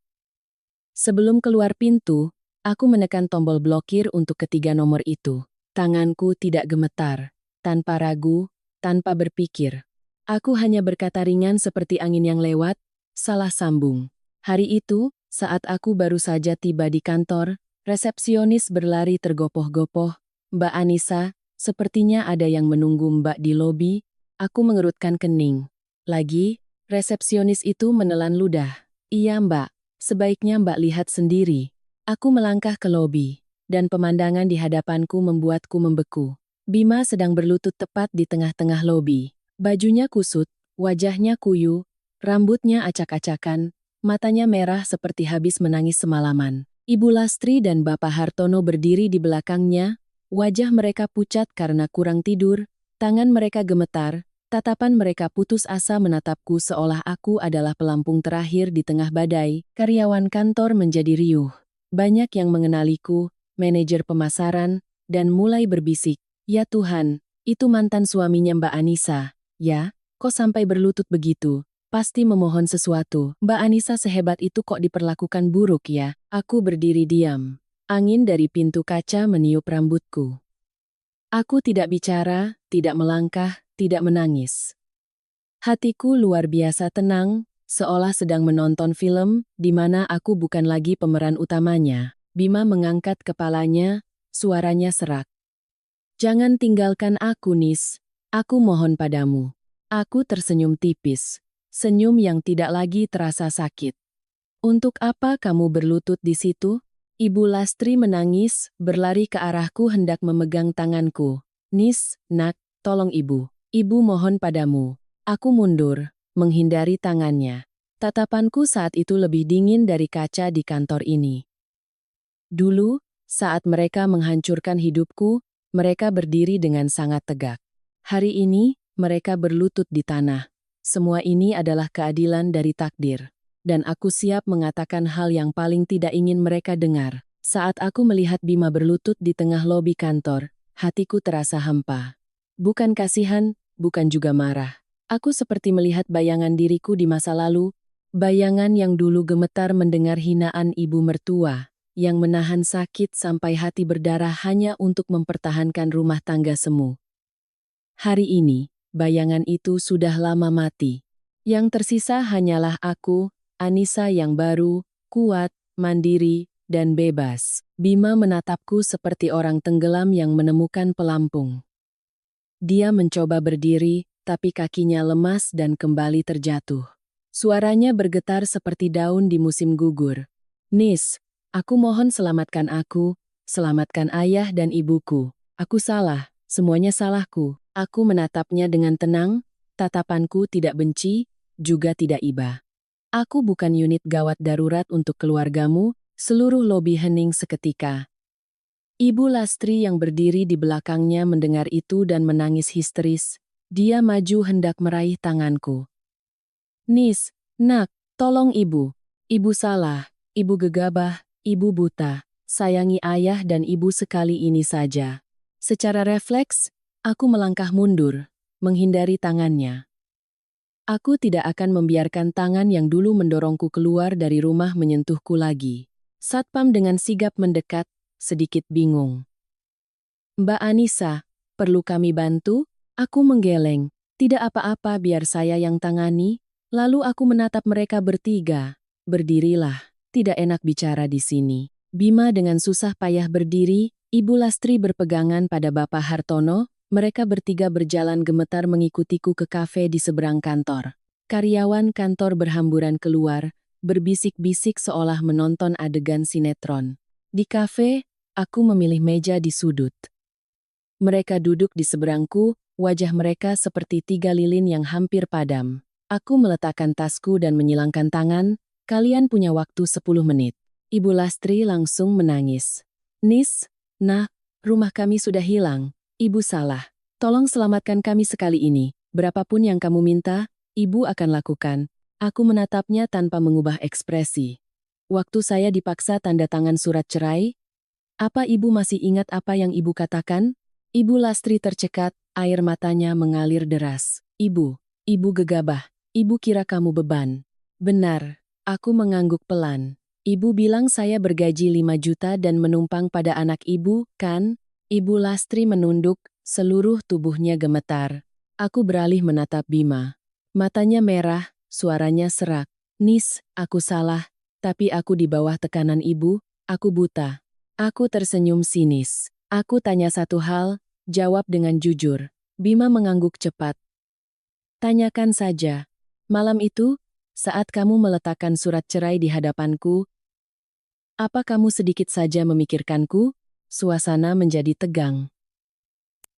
Sebelum keluar pintu, aku menekan tombol blokir untuk ketiga nomor itu. Tanganku tidak gemetar, tanpa ragu, tanpa berpikir. Aku hanya berkata ringan seperti angin yang lewat, salah sambung. Hari itu, saat aku baru saja tiba di kantor, resepsionis berlari tergopoh-gopoh. Mbak Anissa, sepertinya ada yang menunggu Mbak di lobi. Aku mengerutkan kening. Lagi, resepsionis itu menelan ludah. Iya Mbak, sebaiknya Mbak lihat sendiri. Aku melangkah ke lobi, dan pemandangan di hadapanku membuatku membeku. Bima sedang berlutut tepat di tengah-tengah lobi. Bajunya kusut, wajahnya kuyu, rambutnya acak-acakan, matanya merah seperti habis menangis semalaman. Ibu Lastri dan Bapak Hartono berdiri di belakangnya, wajah mereka pucat karena kurang tidur, tangan mereka gemetar, tatapan mereka putus asa menatapku seolah aku adalah pelampung terakhir di tengah badai. Karyawan kantor menjadi riuh. Banyak yang mengenaliku, manajer pemasaran, dan mulai berbisik, ya Tuhan, itu mantan suaminya Mbak Anissa. Ya, kok sampai berlutut begitu? Pasti memohon sesuatu. Mbak Anissa sehebat itu kok diperlakukan buruk ya? Aku berdiri diam. Angin dari pintu kaca meniup rambutku. Aku tidak bicara, tidak melangkah, tidak menangis. Hatiku luar biasa tenang, seolah sedang menonton film, di mana aku bukan lagi pemeran utamanya. Bima mengangkat kepalanya, suaranya serak. Jangan tinggalkan aku, Nis. Aku mohon padamu. Aku tersenyum tipis. Senyum yang tidak lagi terasa sakit. Untuk apa kamu berlutut di situ? Ibu Lastri menangis, berlari ke arahku hendak memegang tanganku. Nis, nak, tolong ibu. Ibu mohon padamu. Aku mundur, menghindari tangannya. Tatapanku saat itu lebih dingin dari kaca di kantor ini. Dulu, saat mereka menghancurkan hidupku, mereka berdiri dengan sangat tegak. Hari ini, mereka berlutut di tanah. Semua ini adalah keadilan dari takdir. Dan aku siap mengatakan hal yang paling tidak ingin mereka dengar. Saat aku melihat Bima berlutut di tengah lobi kantor, hatiku terasa hampa. Bukan kasihan, bukan juga marah. Aku seperti melihat bayangan diriku di masa lalu, bayangan yang dulu gemetar mendengar hinaan ibu mertua, yang menahan sakit sampai hati berdarah hanya untuk mempertahankan rumah tangga semu. Hari ini, bayangan itu sudah lama mati. Yang tersisa hanyalah aku, Anissa yang baru, kuat, mandiri, dan bebas. Bima menatapku seperti orang tenggelam yang menemukan pelampung. Dia mencoba berdiri, tapi kakinya lemas dan kembali terjatuh. Suaranya bergetar seperti daun di musim gugur. Nis, aku mohon selamatkan aku, selamatkan ayah dan ibuku. Aku salah, semuanya salahku. Aku menatapnya dengan tenang, tatapanku tidak benci, juga tidak iba. Aku bukan unit gawat darurat untuk keluargamu, seluruh lobi hening seketika. Ibu Lastri yang berdiri di belakangnya mendengar itu dan menangis histeris. Dia maju hendak meraih tanganku. Nis, nak, tolong ibu. Ibu salah, ibu gegabah, ibu buta. Sayangi ayah dan ibu sekali ini saja. Secara refleks, aku melangkah mundur, menghindari tangannya. Aku tidak akan membiarkan tangan yang dulu mendorongku keluar dari rumah menyentuhku lagi. Satpam dengan sigap mendekat, sedikit bingung. Mbak Anissa, perlu kami bantu? Aku menggeleng. Tidak apa-apa biar saya yang tangani. Lalu aku menatap mereka bertiga. Berdirilah, tidak enak bicara di sini. Bima dengan susah payah berdiri, Ibu Lastri berpegangan pada Bapak Hartono. Mereka bertiga berjalan gemetar mengikutiku ke kafe di seberang kantor. Karyawan kantor berhamburan keluar, berbisik-bisik seolah menonton adegan sinetron. Di kafe, aku memilih meja di sudut. Mereka duduk di seberangku, wajah mereka seperti 3 lilin yang hampir padam. Aku meletakkan tasku dan menyilangkan tangan, kalian punya waktu 10 menit. Ibu Lastri langsung menangis. Nis, nah, rumah kami sudah hilang. Ibu salah. Tolong selamatkan kami sekali ini. Berapapun yang kamu minta, ibu akan lakukan. Aku menatapnya tanpa mengubah ekspresi. Waktu saya dipaksa tanda tangan surat cerai, apa ibu masih ingat apa yang ibu katakan? Ibu Lastri tercekat, air matanya mengalir deras. Ibu gegabah. Ibu kira kamu beban. Benar, aku mengangguk pelan. Ibu bilang saya bergaji 5 juta dan menumpang pada anak ibu, kan? Ibu Lastri menunduk, seluruh tubuhnya gemetar. Aku beralih menatap Bima. Matanya merah, suaranya serak. Nis, aku salah, tapi aku di bawah tekanan ibu, aku buta. Aku tersenyum sinis. Aku tanya satu hal, jawab dengan jujur. Bima mengangguk cepat. Tanyakan saja. Malam itu, saat kamu meletakkan surat cerai di hadapanku, apa kamu sedikit saja memikirkanku? Suasana menjadi tegang.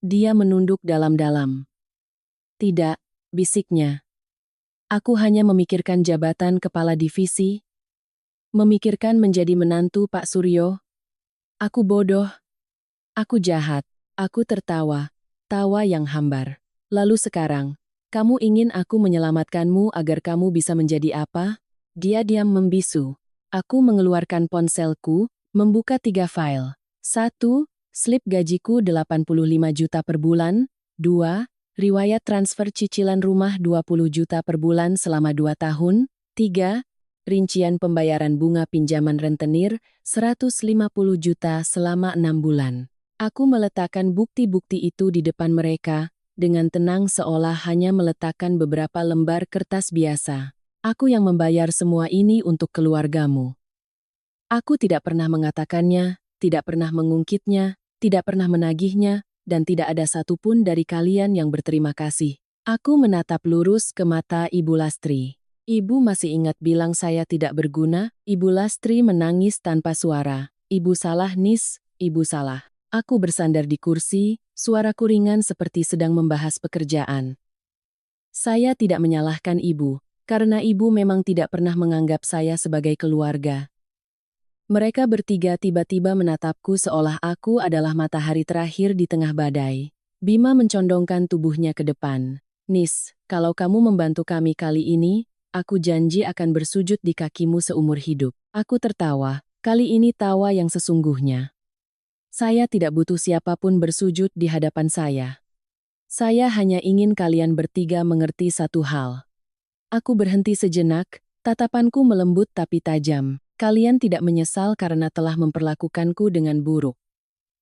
Dia menunduk dalam-dalam. Tidak, bisiknya. Aku hanya memikirkan jabatan kepala divisi, memikirkan menjadi menantu Pak Suryo. Aku bodoh. Aku jahat. Aku tertawa. Tawa yang hambar. Lalu sekarang, kamu ingin aku menyelamatkanmu agar kamu bisa menjadi apa? Dia diam membisu. Aku mengeluarkan ponselku, membuka 3 file. 1. Slip gajiku 85 juta per bulan. 2. Riwayat transfer cicilan rumah 20 juta per bulan selama 2 tahun. 3. Rincian pembayaran bunga pinjaman rentenir 150 juta selama 6 bulan. Aku meletakkan bukti-bukti itu di depan mereka, dengan tenang seolah hanya meletakkan beberapa lembar kertas biasa. Aku yang membayar semua ini untuk keluargamu. Aku tidak pernah mengatakannya, tidak pernah mengungkitnya, tidak pernah menagihnya, dan tidak ada satupun dari kalian yang berterima kasih. Aku menatap lurus ke mata Ibu Lastri. Ibu masih ingat bilang saya tidak berguna? Ibu Lastri menangis tanpa suara. Ibu salah, Nis, ibu salah. Aku bersandar di kursi, suaraku ringan seperti sedang membahas pekerjaan. Saya tidak menyalahkan ibu, karena ibu memang tidak pernah menganggap saya sebagai keluarga. Mereka bertiga tiba-tiba menatapku seolah aku adalah matahari terakhir di tengah badai. Bima mencondongkan tubuhnya ke depan. Nis, kalau kamu membantu kami kali ini, aku janji akan bersujud di kakimu seumur hidup. Aku tertawa, kali ini tawa yang sesungguhnya. Saya tidak butuh siapapun bersujud di hadapan saya. Saya hanya ingin kalian bertiga mengerti satu hal. Aku berhenti sejenak, tatapanku melembut tapi tajam. Kalian tidak menyesal karena telah memperlakukanku dengan buruk.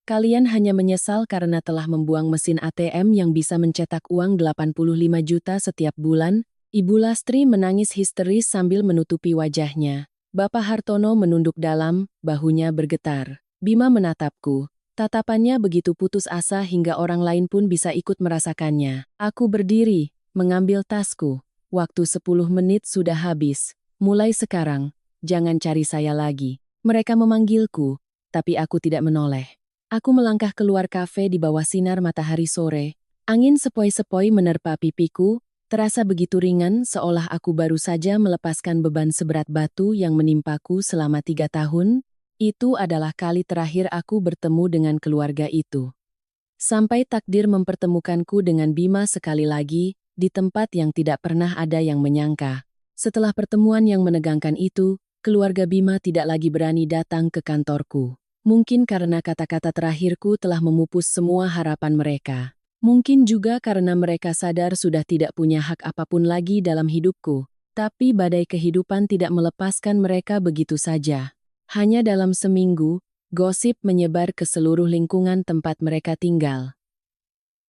Kalian hanya menyesal karena telah membuang mesin ATM yang bisa mencetak uang 85 juta setiap bulan. Ibu Lastri menangis histeris sambil menutupi wajahnya. Bapak Hartono menunduk dalam, bahunya bergetar. Bima menatapku. Tatapannya begitu putus asa hingga orang lain pun bisa ikut merasakannya. Aku berdiri, mengambil tasku. Waktu 10 menit sudah habis. Mulai sekarang, jangan cari saya lagi. Mereka memanggilku, tapi aku tidak menoleh. Aku melangkah keluar kafe di bawah sinar matahari sore. Angin sepoi-sepoi menerpa pipiku, terasa begitu ringan seolah aku baru saja melepaskan beban seberat batu yang menimpaku selama 3 tahun. Itu adalah kali terakhir aku bertemu dengan keluarga itu. Sampai takdir mempertemukanku dengan Bima sekali lagi, di tempat yang tidak pernah ada yang menyangka. Setelah pertemuan yang menegangkan itu, keluarga Bima tidak lagi berani datang ke kantorku. Mungkin karena kata-kata terakhirku telah memupus semua harapan mereka. Mungkin juga karena mereka sadar sudah tidak punya hak apapun lagi dalam hidupku. Tapi badai kehidupan tidak melepaskan mereka begitu saja. Hanya dalam seminggu, gosip menyebar ke seluruh lingkungan tempat mereka tinggal.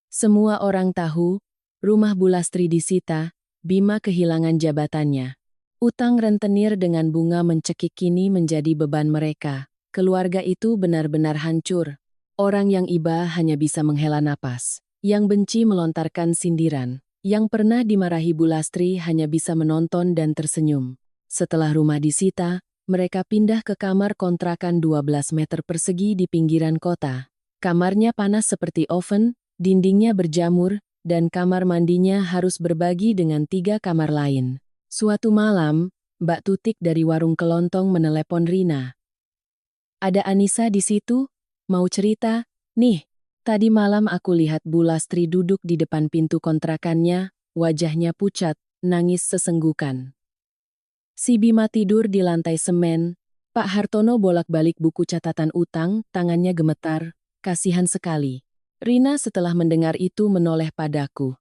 Semua orang tahu, rumah Bu Lastri disita, Bima kehilangan jabatannya. Utang rentenir dengan bunga mencekik kini menjadi beban mereka. Keluarga itu benar-benar hancur. Orang yang iba hanya bisa menghela napas. Yang benci melontarkan sindiran. Yang pernah dimarahi Bu Lastri hanya bisa menonton dan tersenyum. Setelah rumah disita, mereka pindah ke kamar kontrakan 12 meter persegi di pinggiran kota. Kamarnya panas seperti oven, dindingnya berjamur, dan kamar mandinya harus berbagi dengan 3 kamar lain. Suatu malam, Mbak Tutik dari warung kelontong menelepon Rina. "Ada Anissa di situ? Mau cerita? Nih, tadi malam aku lihat Bu Lastri duduk di depan pintu kontrakannya, wajahnya pucat, nangis sesenggukan. Si Bima tidur di lantai semen." Pak Hartono bolak-balik buku catatan utang, tangannya gemetar, kasihan sekali. Rina setelah mendengar itu menoleh padaku.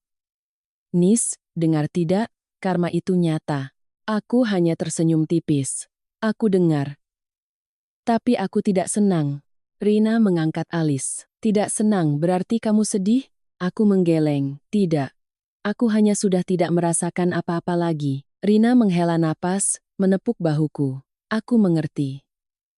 "Nis, dengar tidak? Karma itu nyata." Aku hanya tersenyum tipis. Aku dengar. Tapi aku tidak senang. Rina mengangkat alis. "Tidak senang berarti kamu sedih?" Aku menggeleng. "Tidak. Aku hanya sudah tidak merasakan apa-apa lagi." Rina menghela napas, menepuk bahuku. "Aku mengerti.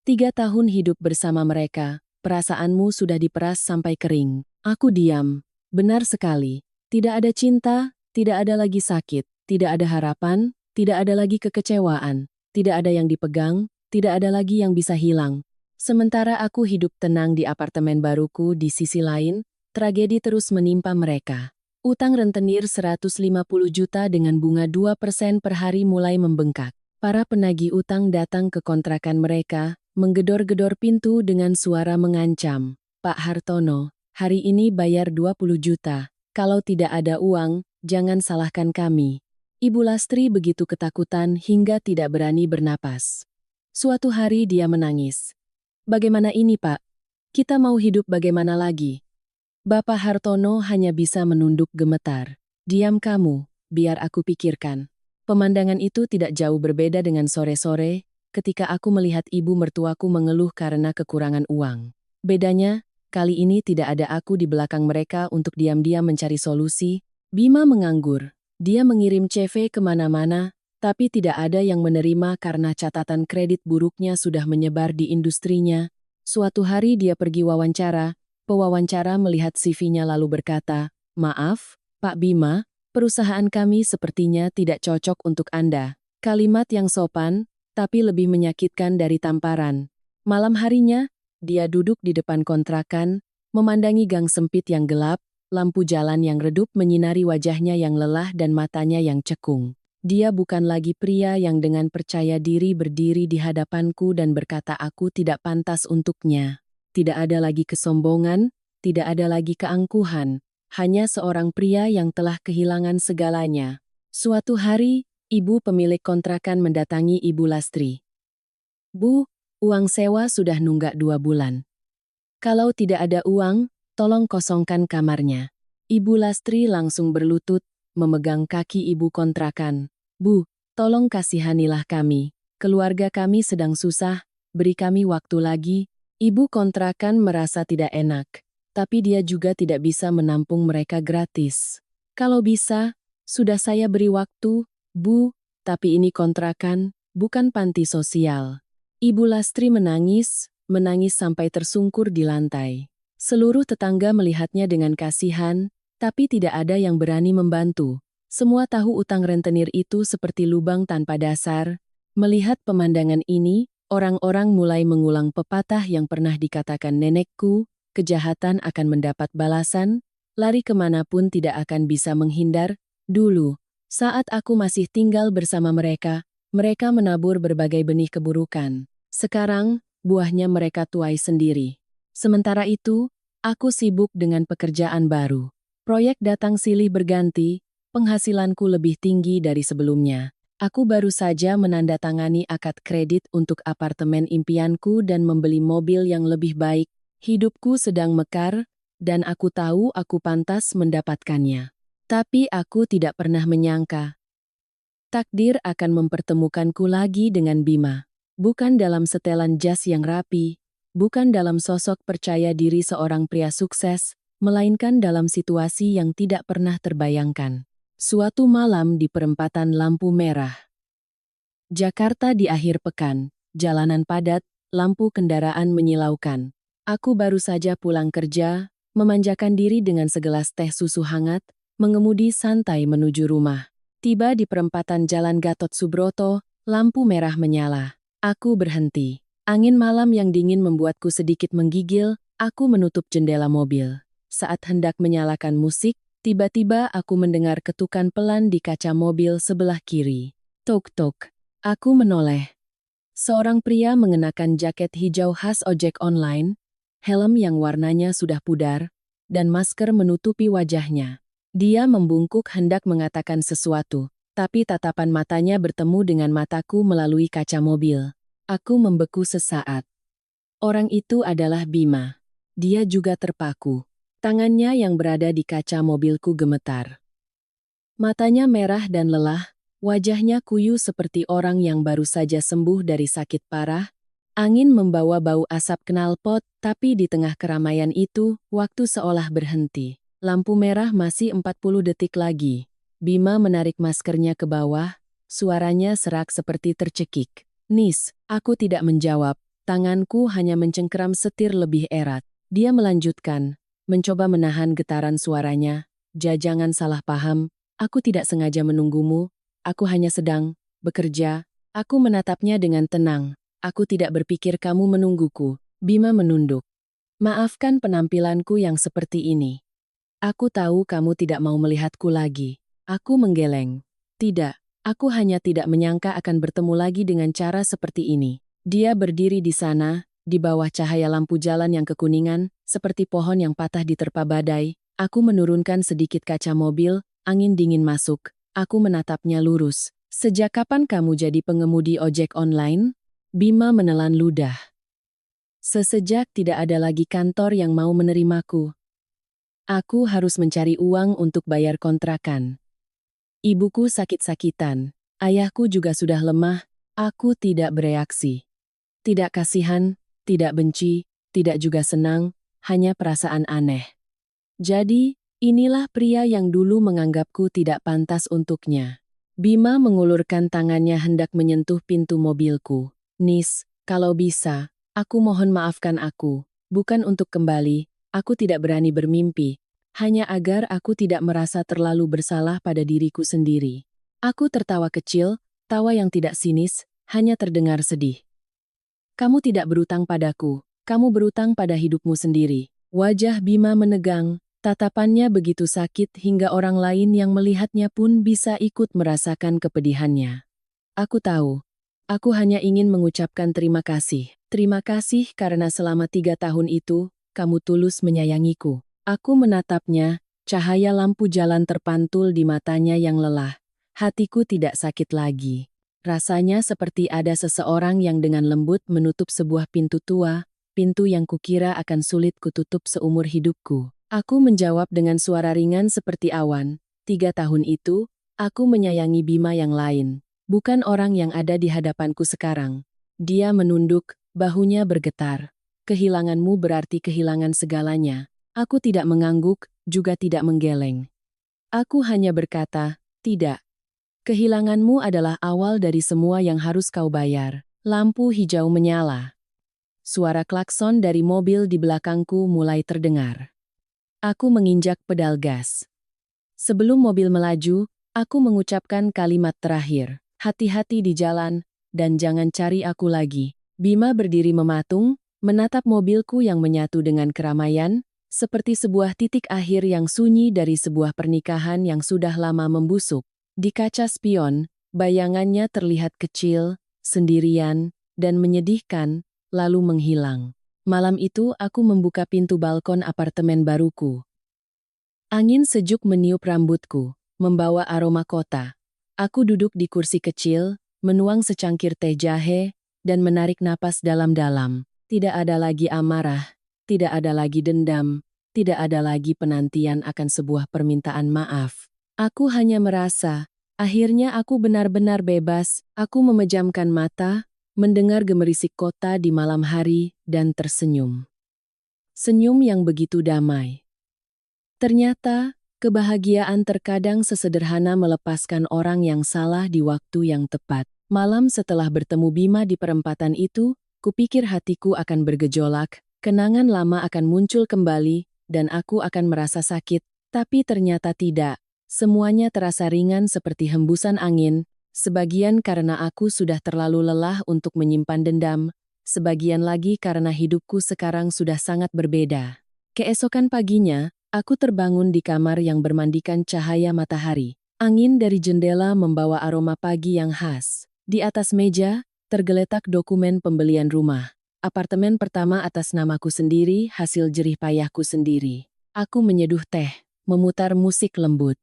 3 tahun hidup bersama mereka, perasaanmu sudah diperas sampai kering." Aku diam. Benar sekali. Tidak ada cinta, tidak ada lagi sakit, tidak ada harapan, tidak ada lagi kekecewaan, tidak ada yang dipegang, tidak ada lagi yang bisa hilang. Sementara aku hidup tenang di apartemen baruku, di sisi lain, tragedi terus menimpa mereka. Utang rentenir 150 juta dengan bunga 2% per hari mulai membengkak. Para penagih utang datang ke kontrakan mereka, menggedor-gedor pintu dengan suara mengancam. "Pak Hartono, hari ini bayar 20 juta. Kalau tidak ada uang, jangan salahkan kami." Ibu Lastri begitu ketakutan hingga tidak berani bernapas. Suatu hari dia menangis. "Bagaimana ini, Pak? Kita mau hidup bagaimana lagi?" Bapak Hartono hanya bisa menunduk gemetar. "Diam kamu, biar aku pikirkan." Pemandangan itu tidak jauh berbeda dengan sore-sore, ketika aku melihat ibu mertuaku mengeluh karena kekurangan uang. Bedanya, kali ini tidak ada aku di belakang mereka untuk diam-diam mencari solusi. Bima menganggur. Dia mengirim CV kemana-mana, tapi tidak ada yang menerima karena catatan kredit buruknya sudah menyebar di industrinya. Suatu hari dia pergi wawancara, pewawancara melihat CV-nya lalu berkata, "Maaf, Pak Bima, perusahaan kami sepertinya tidak cocok untuk Anda." Kalimat yang sopan, tapi lebih menyakitkan dari tamparan. Malam harinya, dia duduk di depan kontrakan, memandangi gang sempit yang gelap, lampu jalan yang redup menyinari wajahnya yang lelah dan matanya yang cekung. Dia bukan lagi pria yang dengan percaya diri berdiri di hadapanku dan berkata aku tidak pantas untuknya. Tidak ada lagi kesombongan, tidak ada lagi keangkuhan, hanya seorang pria yang telah kehilangan segalanya. Suatu hari, ibu pemilik kontrakan mendatangi Ibu Lastri. "Bu, uang sewa sudah nunggak 2 bulan. Kalau tidak ada uang, tolong kosongkan kamarnya." Ibu Lastri langsung berlutut, memegang kaki ibu kontrakan. "Bu, tolong kasihanilah kami. Keluarga kami sedang susah, beri kami waktu lagi." Ibu kontrakan merasa tidak enak, tapi dia juga tidak bisa menampung mereka gratis. "Kalau bisa, sudah saya beri waktu, Bu, tapi ini kontrakan, bukan panti sosial. Ibu Lastri menangis, menangis sampai tersungkur di lantai. Seluruh tetangga melihatnya dengan kasihan, tapi tidak ada yang berani membantu. Semua tahu utang rentenir itu seperti lubang tanpa dasar. Melihat pemandangan ini, orang-orang mulai mengulang pepatah yang pernah dikatakan nenekku, kejahatan akan mendapat balasan, lari kemanapun tidak akan bisa menghindar. Dulu, saat aku masih tinggal bersama mereka menabur berbagai benih keburukan. Sekarang, buahnya mereka tuai sendiri. Sementara itu, aku sibuk dengan pekerjaan baru. Proyek datang silih berganti, penghasilanku lebih tinggi dari sebelumnya. Aku baru saja menandatangani akad kredit untuk apartemen impianku dan membeli mobil yang lebih baik. Hidupku sedang mekar, dan aku tahu aku pantas mendapatkannya. Tapi aku tidak pernah menyangka takdir akan mempertemukanku lagi dengan Bima. Bukan dalam setelan jas yang rapi, bukan dalam sosok percaya diri seorang pria sukses, melainkan dalam situasi yang tidak pernah terbayangkan. Suatu malam di perempatan lampu merah. Jakarta di akhir pekan, jalanan padat, lampu kendaraan menyilaukan. Aku baru saja pulang kerja, memanjakan diri dengan segelas teh susu hangat, mengemudi santai menuju rumah. Tiba di perempatan Jalan Gatot Subroto, lampu merah menyala. Aku berhenti. Angin malam yang dingin membuatku sedikit menggigil, aku menutup jendela mobil. Saat hendak menyalakan musik, tiba-tiba aku mendengar ketukan pelan di kaca mobil sebelah kiri. Tok-tok. Aku menoleh. Seorang pria mengenakan jaket hijau khas ojek online, helm yang warnanya sudah pudar, dan masker menutupi wajahnya. Dia membungkuk hendak mengatakan sesuatu, tapi tatapan matanya bertemu dengan mataku melalui kaca mobil. Aku membeku sesaat. Orang itu adalah Bima. Dia juga terpaku. Tangannya yang berada di kaca mobilku gemetar. Matanya merah dan lelah, wajahnya kuyu seperti orang yang baru saja sembuh dari sakit parah. Angin membawa bau asap knalpot, tapi di tengah keramaian itu, waktu seolah berhenti. Lampu merah masih 40 detik lagi. Bima menarik maskernya ke bawah, suaranya serak seperti tercekik. Nis, aku tidak menjawab, tanganku hanya mencengkeram setir lebih erat. Dia melanjutkan, mencoba menahan getaran suaranya. Jangan salah paham, aku tidak sengaja menunggumu, aku hanya sedang bekerja. Aku menatapnya dengan tenang. Aku tidak berpikir kamu menungguku. Bima menunduk. Maafkan penampilanku yang seperti ini. Aku tahu kamu tidak mau melihatku lagi. Aku menggeleng. Tidak, aku hanya tidak menyangka akan bertemu lagi dengan cara seperti ini. Dia berdiri di sana, di bawah cahaya lampu jalan yang kekuningan, seperti pohon yang patah diterpa badai. Aku menurunkan sedikit kaca mobil, angin dingin masuk. Aku menatapnya lurus. Sejak kapan kamu jadi pengemudi ojek online? Bima menelan ludah. Sesejak tidak ada lagi kantor yang mau menerimaku. Aku harus mencari uang untuk bayar kontrakan. Ibuku sakit-sakitan. Ayahku juga sudah lemah. Aku tidak bereaksi. Tidak kasihan, tidak benci, tidak juga senang, hanya perasaan aneh. Jadi, inilah pria yang dulu menganggapku tidak pantas untuknya. Bima mengulurkan tangannya hendak menyentuh pintu mobilku. Nis, kalau bisa, aku mohon maafkan aku. Bukan untuk kembali. Aku tidak berani bermimpi, hanya agar aku tidak merasa terlalu bersalah pada diriku sendiri. Aku tertawa kecil, tawa yang tidak sinis, hanya terdengar sedih. Kamu tidak berutang padaku, kamu berutang pada hidupmu sendiri. Wajah Bima menegang, tatapannya begitu sakit hingga orang lain yang melihatnya pun bisa ikut merasakan kepedihannya. Aku tahu, aku hanya ingin mengucapkan terima kasih. Terima kasih karena selama 3 tahun itu, kamu tulus menyayangiku. Aku menatapnya, cahaya lampu jalan terpantul di matanya yang lelah. Hatiku tidak sakit lagi. Rasanya seperti ada seseorang yang dengan lembut menutup sebuah pintu tua, pintu yang kukira akan sulit kututup seumur hidupku. Aku menjawab dengan suara ringan seperti awan. 3 tahun itu, aku menyayangi Bima yang lain. Bukan orang yang ada di hadapanku sekarang. Dia menunduk, bahunya bergetar. Kehilanganmu berarti kehilangan segalanya. Aku tidak mengangguk, juga tidak menggeleng. Aku hanya berkata, tidak. Kehilanganmu adalah awal dari semua yang harus kau bayar. Lampu hijau menyala. Suara klakson dari mobil di belakangku mulai terdengar. Aku menginjak pedal gas. Sebelum mobil melaju, aku mengucapkan kalimat terakhir. Hati-hati di jalan, dan jangan cari aku lagi. Bima berdiri mematung, menatap mobilku yang menyatu dengan keramaian, seperti sebuah titik akhir yang sunyi dari sebuah pernikahan yang sudah lama membusuk. Di kaca spion, bayangannya terlihat kecil, sendirian, dan menyedihkan, lalu menghilang. Malam itu aku membuka pintu balkon apartemen baruku. Angin sejuk meniup rambutku, membawa aroma kota. Aku duduk di kursi kecil, menuang secangkir teh jahe, dan menarik napas dalam-dalam. Tidak ada lagi amarah, tidak ada lagi dendam, tidak ada lagi penantian akan sebuah permintaan maaf. Aku hanya merasa, akhirnya aku benar-benar bebas. Aku memejamkan mata, mendengar gemerisik kota di malam hari, dan tersenyum. Senyum yang begitu damai. Ternyata, kebahagiaan terkadang sesederhana melepaskan orang yang salah di waktu yang tepat. Malam setelah bertemu Bima di perempatan itu, kupikir hatiku akan bergejolak, kenangan lama akan muncul kembali, dan aku akan merasa sakit, tapi ternyata tidak. Semuanya terasa ringan seperti hembusan angin, sebagian karena aku sudah terlalu lelah untuk menyimpan dendam, sebagian lagi karena hidupku sekarang sudah sangat berbeda. Keesokan paginya, aku terbangun di kamar yang bermandikan cahaya matahari. Angin dari jendela membawa aroma pagi yang khas. Di atas meja, tergeletak dokumen pembelian rumah. Apartemen pertama atas namaku sendiri, hasil jerih payahku sendiri. Aku menyeduh teh, memutar musik lembut.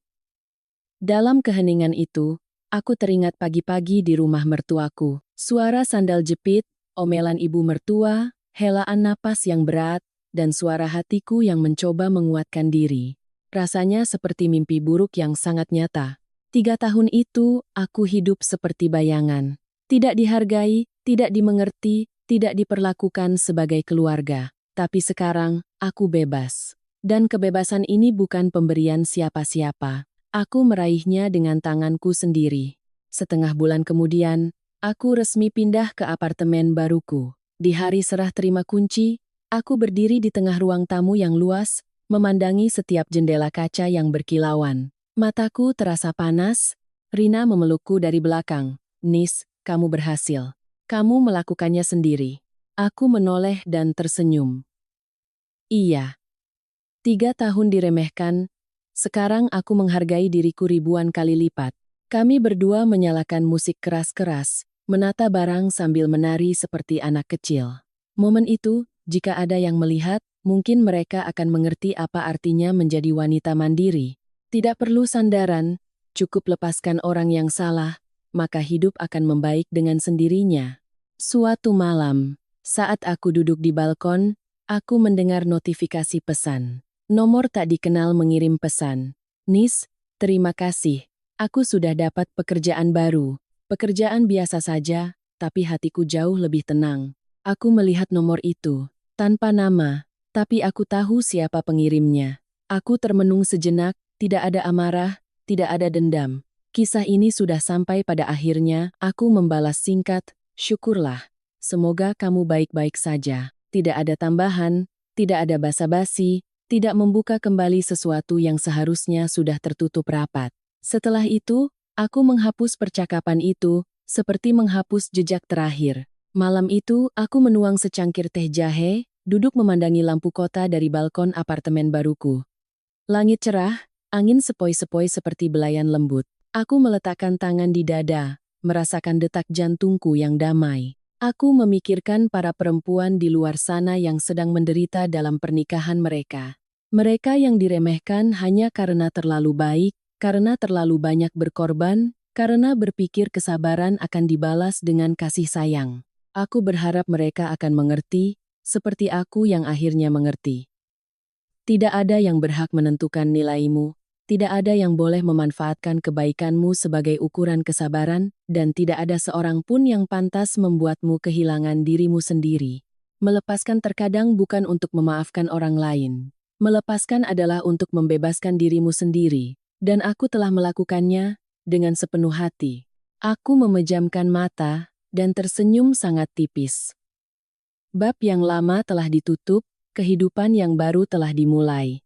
Dalam keheningan itu, aku teringat pagi-pagi di rumah mertuaku. Suara sandal jepit, omelan ibu mertua, helaan napas yang berat, dan suara hatiku yang mencoba menguatkan diri. Rasanya seperti mimpi buruk yang sangat nyata. 3 tahun itu, aku hidup seperti bayangan. Tidak dihargai, tidak dimengerti, tidak diperlakukan sebagai keluarga. Tapi sekarang, aku bebas. Dan kebebasan ini bukan pemberian siapa-siapa. Aku meraihnya dengan tanganku sendiri. Setengah bulan kemudian, aku resmi pindah ke apartemen baruku. Di hari serah terima kunci, aku berdiri di tengah ruang tamu yang luas, memandangi setiap jendela kaca yang berkilauan. Mataku terasa panas. Rina memelukku dari belakang. "Nis, kamu berhasil. Kamu melakukannya sendiri." Aku menoleh dan tersenyum. Iya. 3 tahun diremehkan, sekarang aku menghargai diriku ribuan kali lipat. Kami berdua menyalakan musik keras-keras, menata barang sambil menari seperti anak kecil. Momen itu, jika ada yang melihat, mungkin mereka akan mengerti apa artinya menjadi wanita mandiri. Tidak perlu sandaran, cukup lepaskan orang yang salah, maka hidup akan membaik dengan sendirinya. Suatu malam, saat aku duduk di balkon, aku mendengar notifikasi pesan. Nomor tak dikenal mengirim pesan. "Nis, terima kasih. Aku sudah dapat pekerjaan baru. Pekerjaan biasa saja, tapi hatiku jauh lebih tenang." Aku melihat nomor itu, tanpa nama, tapi aku tahu siapa pengirimnya. Aku termenung sejenak, tidak ada amarah, tidak ada dendam. Kisah ini sudah sampai pada akhirnya, aku membalas singkat, "Syukurlah. Semoga kamu baik-baik saja." Tidak ada tambahan, tidak ada basa-basi, tidak membuka kembali sesuatu yang seharusnya sudah tertutup rapat. Setelah itu, aku menghapus percakapan itu, seperti menghapus jejak terakhir. Malam itu, aku menuang secangkir teh jahe, duduk memandangi lampu kota dari balkon apartemen baruku. Langit cerah, angin sepoi-sepoi seperti belayan lembut. Aku meletakkan tangan di dada, merasakan detak jantungku yang damai. Aku memikirkan para perempuan di luar sana yang sedang menderita dalam pernikahan mereka. Mereka yang diremehkan hanya karena terlalu baik, karena terlalu banyak berkorban, karena berpikir kesabaran akan dibalas dengan kasih sayang. Aku berharap mereka akan mengerti, seperti aku yang akhirnya mengerti. Tidak ada yang berhak menentukan nilaimu. Tidak ada yang boleh memanfaatkan kebaikanmu sebagai ukuran kesabaran, dan tidak ada seorang pun yang pantas membuatmu kehilangan dirimu sendiri. Melepaskan terkadang bukan untuk memaafkan orang lain. Melepaskan adalah untuk membebaskan dirimu sendiri, dan aku telah melakukannya, dengan sepenuh hati. Aku memejamkan mata dan tersenyum sangat tipis. Bab yang lama telah ditutup, kehidupan yang baru telah dimulai.